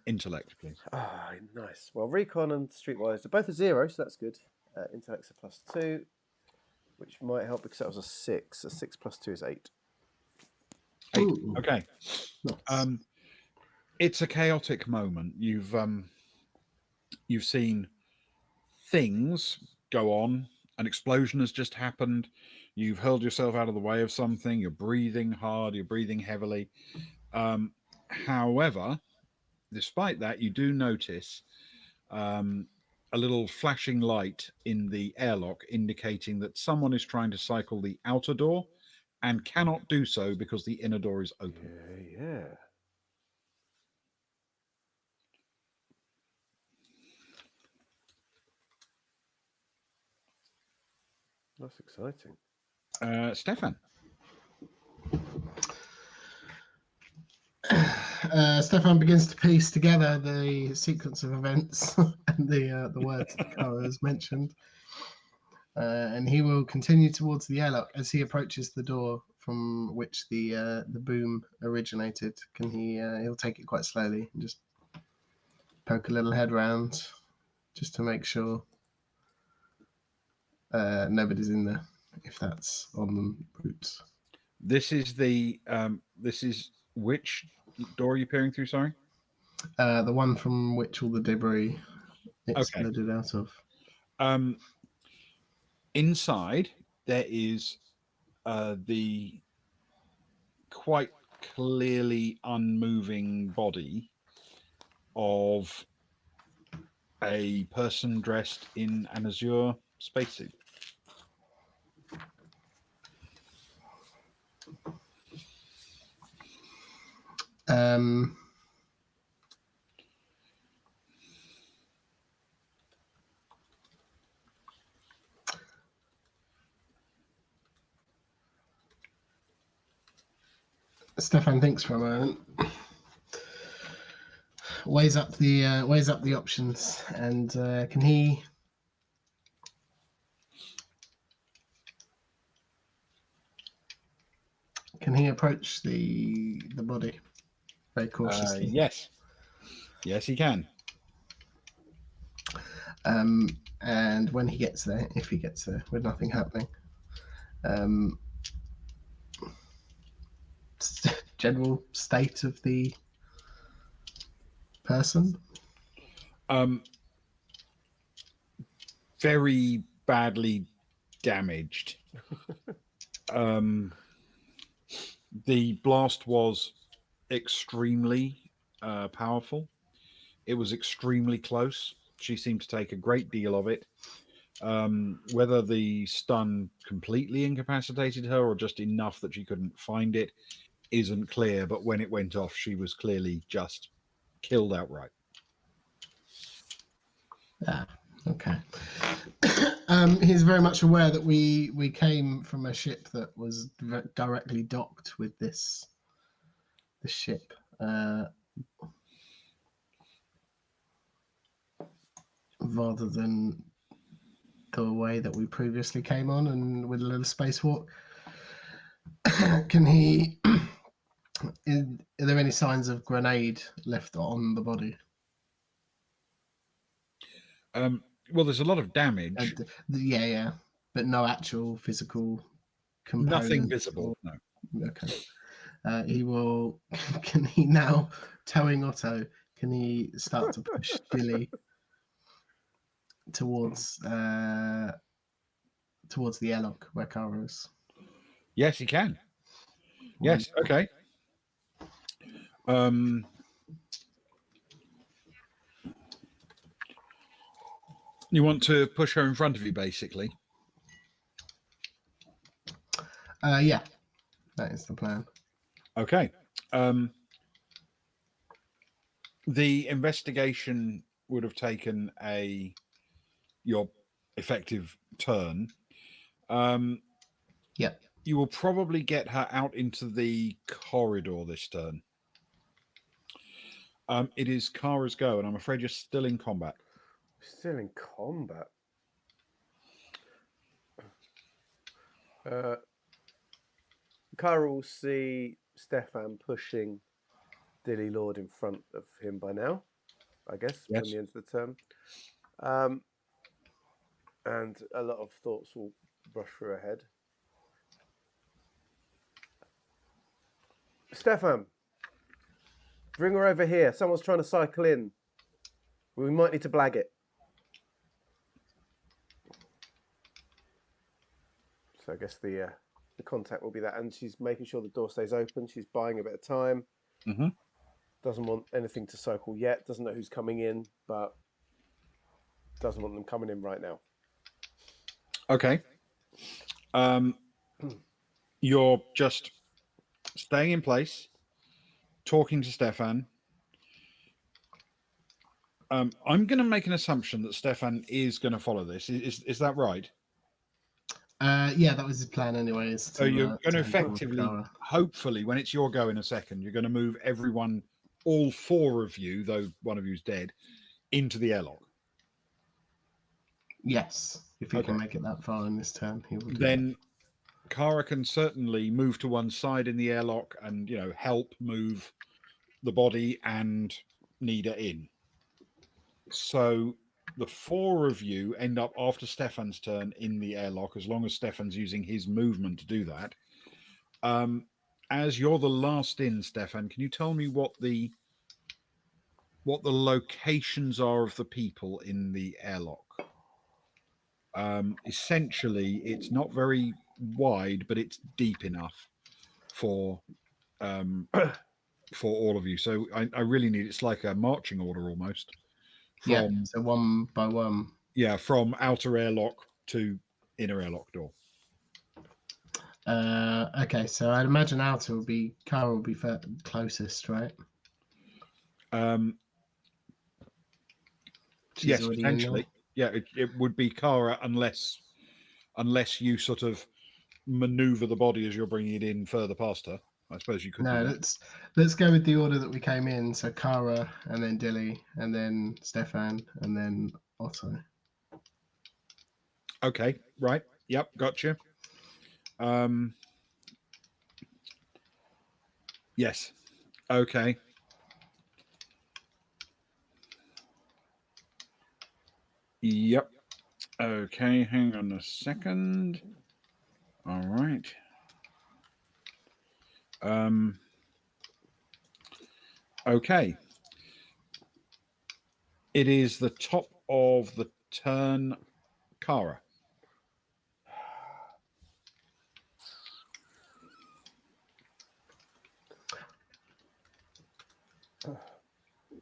intellect, please. Ah, nice. Well, recon and streetwise are both a 0, so that's good. Intellect's a +2, which might help because that was a 6. A 6 + 2 is 8. 8. Ooh, Okay. nice. It's a chaotic moment. You've seen things go on. An explosion has just happened. You've hurled yourself out of the way of something. You're breathing hard. You're breathing heavily. However, despite that, you do notice a little flashing light in the airlock indicating that someone is trying to cycle the outer door and cannot do so because the inner door is open. Yeah. That's exciting. Stefan. Stefan begins to piece together the sequence of events and the words that Kara has mentioned, and he will continue towards the airlock as he approaches the door from which the boom originated. He'll take it quite slowly and just poke a little head round, just to make sure nobody's in there, if that's on the routes. This is which door are you peering through? Sorry. The one from which all the debris exploded out of. Inside there is the quite clearly unmoving body of a person dressed in an azure spacesuit. Stefan thinks for a moment, weighs up the options, and can he approach the body very cautiously? Yes, he can. And when he gets there, if he gets there with nothing happening, general state of the person? Very badly damaged. The blast was extremely powerful. It was extremely close. She seemed to take a great deal of it. Whether the stun completely incapacitated her or just enough that she couldn't find it isn't clear, but when it went off, she was clearly just killed outright. Ah, okay. He's very much aware that we came from a ship that was directly docked with this ship. Rather than the way that we previously came on and with a little spacewalk. Can he? Are there any signs of grenade left on the body? Well, there's a lot of damage. Yeah, but no actual physical component. Nothing visible. No. Okay. He will. Can he now, towing Otto? Can he start to push Dilly towards the airlock where Kara is? Yes, he can. Yes. Okay. You want to push her in front of you, basically. Yeah, that is the plan. Okay. The investigation would have taken your effective turn. Yeah. You will probably get her out into the corridor this turn. It is Kara's go, and I'm afraid you're still in combat. Still in combat. Kara will see Stefan pushing Dilly Lord in front of him by now, I guess, Yes. from the end of the term. And a lot of thoughts will rush through her head. Stefan, bring her over here. Someone's trying to cycle in. We might need to blag it. So I guess the contact will be that, and she's making sure the door stays open. She's buying a bit of time. Mm-hmm. Doesn't want anything to cycle yet. Doesn't know who's coming in, but doesn't want them coming in right now. Okay. You're just staying in place, talking to Stefan. I'm going to make an assumption that Stefan is going to follow this. Is that right? Yeah, that was his plan anyways. So you're going to hand forward effectively, Kara. hopefully, when it's your go in a second, you're going to move everyone, all four of you, though one of you's dead, into the airlock. Yes, if he can make it that far in this turn, he will do Then Kara can certainly move to one side in the airlock and, help move the body and Nida in. So the four of you end up after Stefan's turn in the airlock, as long as Stefan's using his movement to do that. As you're the last in, Stefan, can you tell me what the locations are of the people in the airlock? Essentially, it's not very wide, but it's deep enough for all of you. So I really need, it's like a marching order almost. So one by one. Yeah, from outer airlock to inner airlock door. Okay, so I'd imagine outer will be Kara will be closest, right? Yes, potentially. Yeah, it would be Kara unless you sort of maneuver the body as you're bringing it in further past her. I suppose you could. No, let's go with the order that we came in. So Kara, and then Dilly, and then Stefan, and then Otto. Okay, right. Yep, gotcha. Yes. Okay. Yep. Okay, hang on a second. All right. Okay. It is the top of the turn, Kara.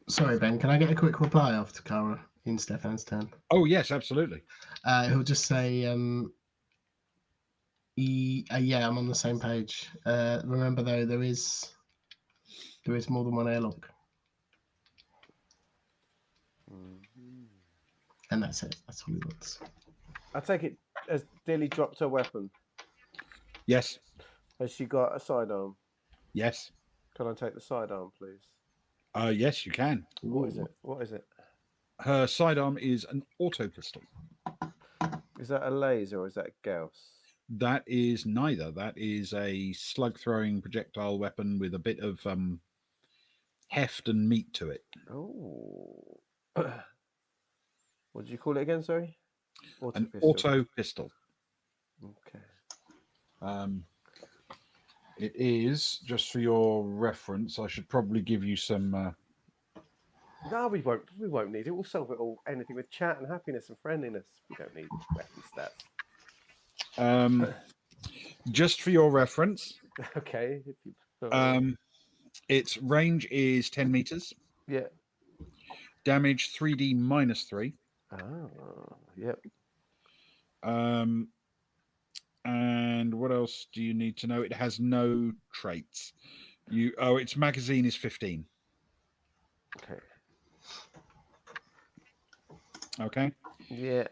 Sorry, Ben. Can I get a quick reply after Kara in Stefan's turn? Oh yes, absolutely. He'll just say, "Yeah, I'm on the same page." Remember, though, there is more than one airlock, and that's it. That's all he wants. I take it as Dilly dropped her weapon. Yes. Has she got a sidearm? Yes. Can I take the sidearm, please? Yes, you can. What is it? Her sidearm is an auto pistol. Is that a laser or is that a Gauss? That is neither. That is a slug-throwing projectile weapon with a bit of heft and meat to it. Oh. What did you call it again, sorry? Auto pistol. Okay. It is, just for your reference, I should probably give you some... No, we won't need it. We'll solve it all. Anything with chat and happiness and friendliness. We don't need weapon stats. Just for your reference. Okay. Its range is 10 meters. Yeah. Damage 3D -3. Oh, yep. And what else do you need to know? It has no traits. Its magazine is 15. Okay. Okay. Yeah.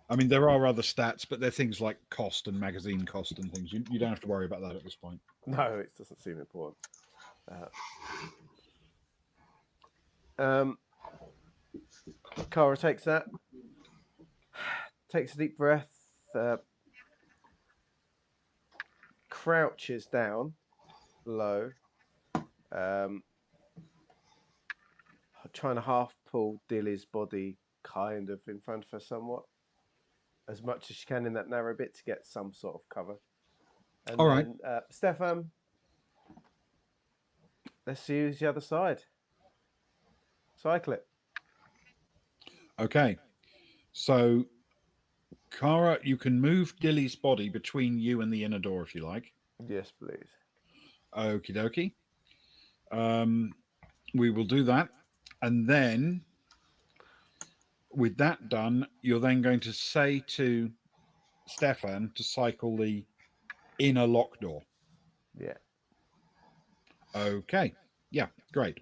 I mean, there are other stats, but they're things like cost and magazine cost and things. You don't have to worry about that at this point. No, it doesn't seem important. Kara takes that. Takes a deep breath. crouches down low, trying to half pull Dilly's body kind of in front of her somewhat, as much as she can in that narrow bit to get some sort of cover. And All right. then, Stefan, let's use the other side. Cycle it. Okay. So, Kara, you can move Dilly's body between you and the inner door if you like. Yes, please. Okie dokie. We will do that. And then, with that done, you're then going to say to Stefan to cycle the inner lock door. Yeah. Okay. Yeah, great.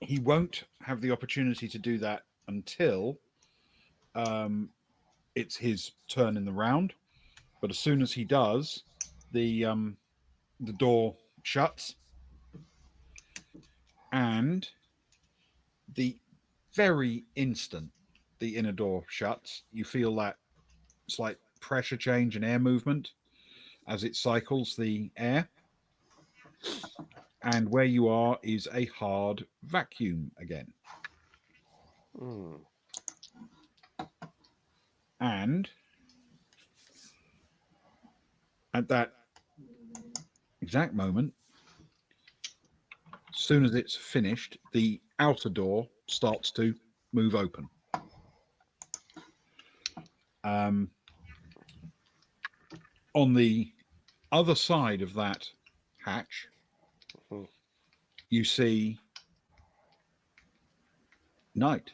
He won't have the opportunity to do that until it's his turn in the round. But as soon as he does, the door shuts, and the very instant the inner door shuts, you feel that slight pressure change and air movement as it cycles the air. And where you are is a hard vacuum again. Mm. And at that exact moment, as soon as it's finished, the outer door starts to move open. On the other side of that hatch, you see Knight.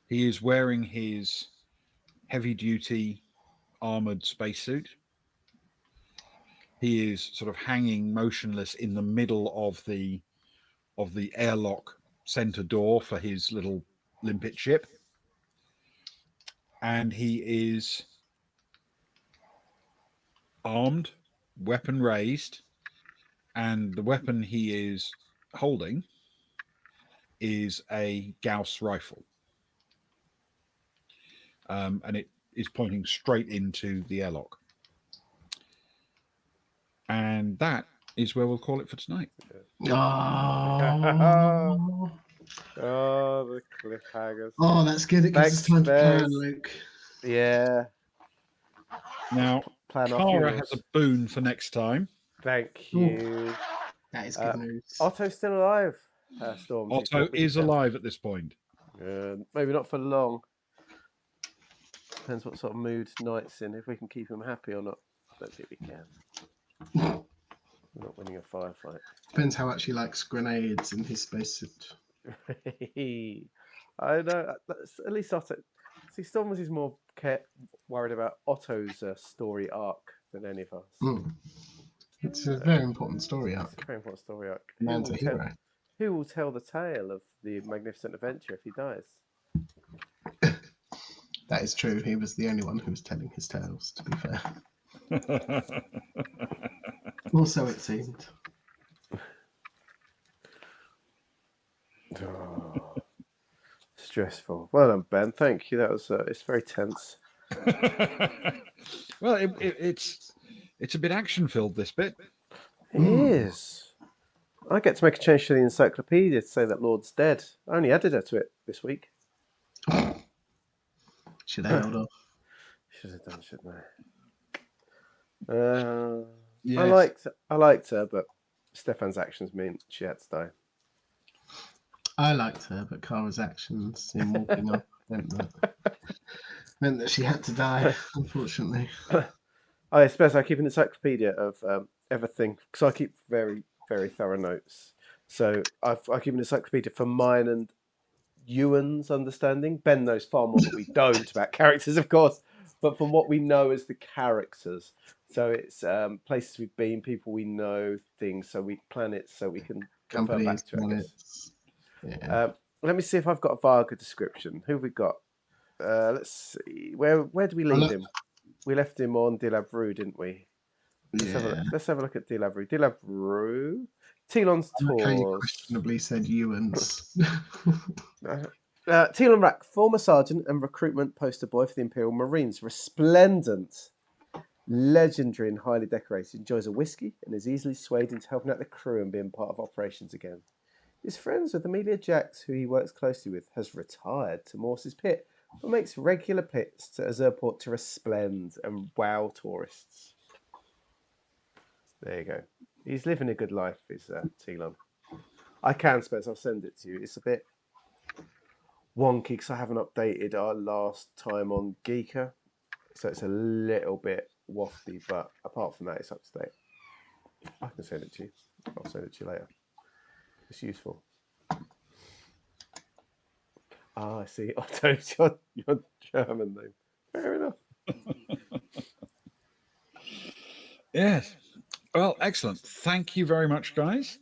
He is wearing his heavy-duty armored spacesuit. He is sort of hanging motionless in the middle of the airlock center door for his little limpet ship, and he is armed, weapon raised, and the weapon he is holding is a Gauss rifle, and it is pointing straight into the airlock. And that is where we'll call it for tonight. Oh, Oh, the cliffhangers. oh, that's good. It gives us Thanks, time to plan, Bez. Luke. Yeah. Now, Plan our Kara has funerals. a boon for next time. Thank Ooh. you. That is good news. Otto's still alive. Storms. Otto is alive at this point. Maybe not for long. Depends what sort of mood Knight's in. If we can keep him happy or not. I don't think we can. We're not winning a firefight. Depends how much he likes grenades in his spacesuit. I know. At least Otto. See, Storms is more worried about Otto's story arc than any of us. It's a very important story arc. It's a very important story arc. Man's a hero. Who will tell the tale of the magnificent adventure if he dies? That is true. He was the only one who was telling his tales, to be fair. Or so it seemed. Oh, stressful. Well done, Ben. Thank you. That was. It's very tense. Well, it's a bit action filled, this bit. It is. I get to make a change to the encyclopedia to say that Lord's dead. I only added her to it this week. Should have held off. Should have done, shouldn't I? Yes. I liked her, but Stefan's actions meant she had to die. I liked her, but Kara's actions in walking up meant that she had to die, unfortunately. I suppose I keep an encyclopedia of everything because I keep very, very thorough notes. So I keep an encyclopedia for mine and Ewan's understanding. Ben knows far more than we don't about characters, of course, but from what we know as the characters. So it's places we've been, people we know, things, planets, so we can refer back to it, I guess. Yeah. Let me see if I've got a Varga description. Who have we got? Let's see. Where do we leave him? We left him on Dilavru, didn't we? Let's have a look at Dilavru. Dilavru. Telon's Okay, you Tours. questionably said Ewan's. Teal and Rack, former sergeant and recruitment poster boy for the Imperial Marines. Resplendent, legendary and highly decorated. Enjoys a whiskey and is easily swayed into helping out the crew and being part of operations again. He's friends with Amelia Jacks, who he works closely with, has retired to Morse's Pit, but makes regular pits to Azurport to resplend and wow tourists. There you go. He's living a good life, is Telon. I can, Spence, I'll send it to you. It's a bit wonky because I haven't updated our last time on Geeker, so it's a little bit wafty, but apart from that, it's up to date. I can send it to you. I'll send it to you later. It's useful. Ah, I see. I don't know your German name. Fair enough. Yes. Well, excellent. Thank you very much, guys.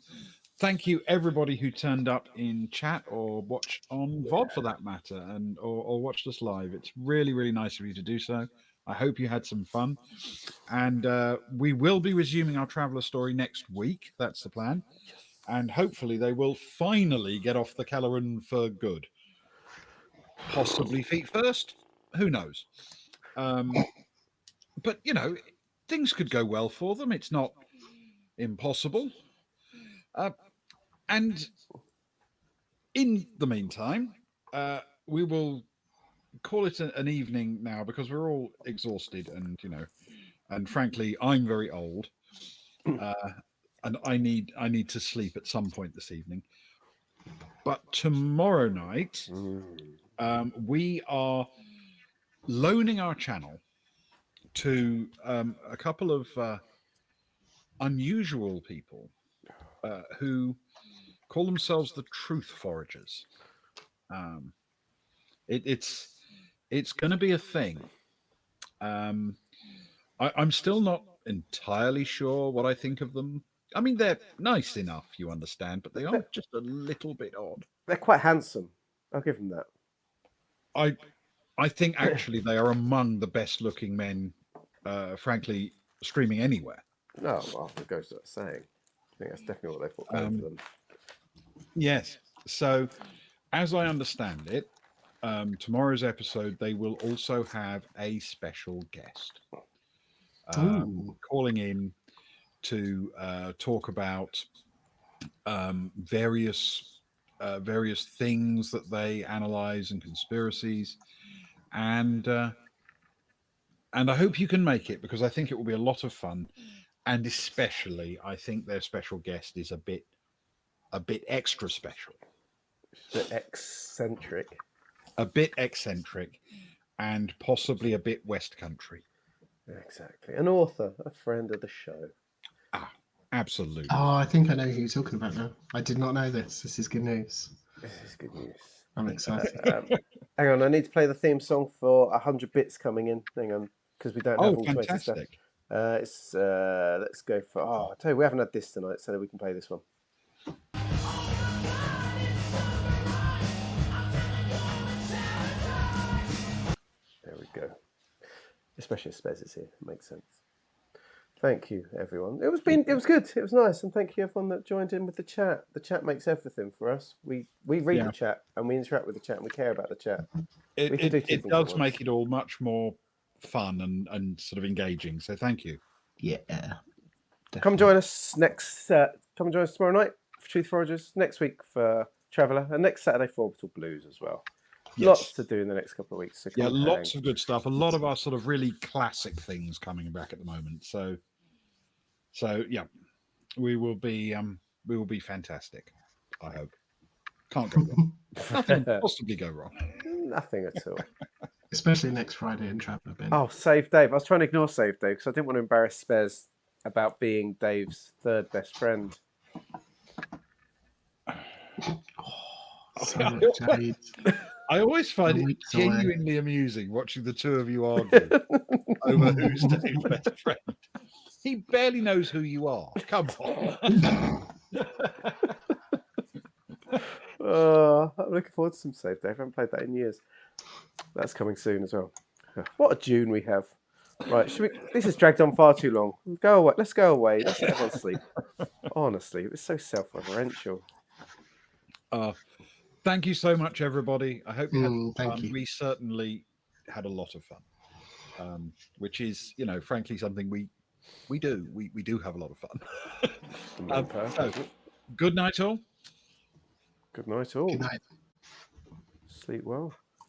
Thank you, everybody who turned up in chat or watched on VOD for that matter, and or watched us live. It's really, really nice of you to do so. I hope you had some fun. And we will be resuming our Traveller story next week. That's the plan. And hopefully they will finally get off the Kelleren for good. Possibly feet first. Who knows? But, you know, things could go well for them. It's not impossible. And in the meantime, we will call it an evening now because we're all exhausted and, you know, and frankly, I'm very old. And I need to sleep at some point this evening. But tomorrow night, we are loaning our channel to a couple of unusual people who call themselves the Truth Foragers. It's going to be a thing. I'm still not entirely sure what I think of them. I mean, they're nice enough, you understand, but they are just a little bit odd. They're quite handsome. I'll give them that. I think actually they are among the best looking men, frankly, streaming anywhere. No, well, it goes without saying. I think that's definitely what they put going for them. Yes. So, as I understand it, tomorrow's episode, they will also have a special guest calling in to talk about various things that they analyze and conspiracies, and I hope you can make it because I think it will be a lot of fun, and especially I think their special guest is a bit extra special, a bit eccentric, and possibly a bit West Country. Exactly, an author, a friend of the show. Ah, absolutely. Oh, I think I know who you're talking about now. I did not know this. This is good news. This is good news. I'm excited. Hang on, I need to play the theme song for 100 bits coming in. Hang on, because we don't have automated stuff. Let's go for. I tell you, we haven't had this tonight, so we can play this one. There we go. Especially if Spez is here, it makes sense. Thank you, everyone. It was good. It was nice, and thank you everyone that joined in with the chat. The chat makes everything for us. We read the chat and we interact with the chat and we care about the chat. It does make it all much more fun and sort of engaging. So thank you. Yeah. Definitely. Come join us tomorrow night for Truth Foragers. Next week for Traveller, and next Saturday for Orbital Blues as well. Yes. Lots to do in the next couple of weeks. So lots of good stuff. A lot of our sort of really classic things coming back at the moment. So yeah, we will be fantastic. I hope. Can't go wrong. Nothing can possibly go wrong. Nothing at all. Especially next Friday in Traveller, Ben. Oh, Save Dave. I was trying to ignore Save Dave because I didn't want to embarrass Spez about being Dave's third best friend. I always find it genuinely amusing watching the two of you argue over who's Dave's best friend. He barely knows who you are. Come on. I'm looking forward to some Save Dave. I haven't played that in years. That's coming soon as well. What a June we have. Right, this has dragged on far too long. Go away. Let's go away. Let's let everyone sleep. Honestly, it was so self-referential. Thank you so much, everybody. I hope you had Thank fun. you. We certainly had a lot of fun, which is, frankly, something we do. We do have a lot of fun. Perfect. So, good night, all. Good night, all. Good night. Sleep well.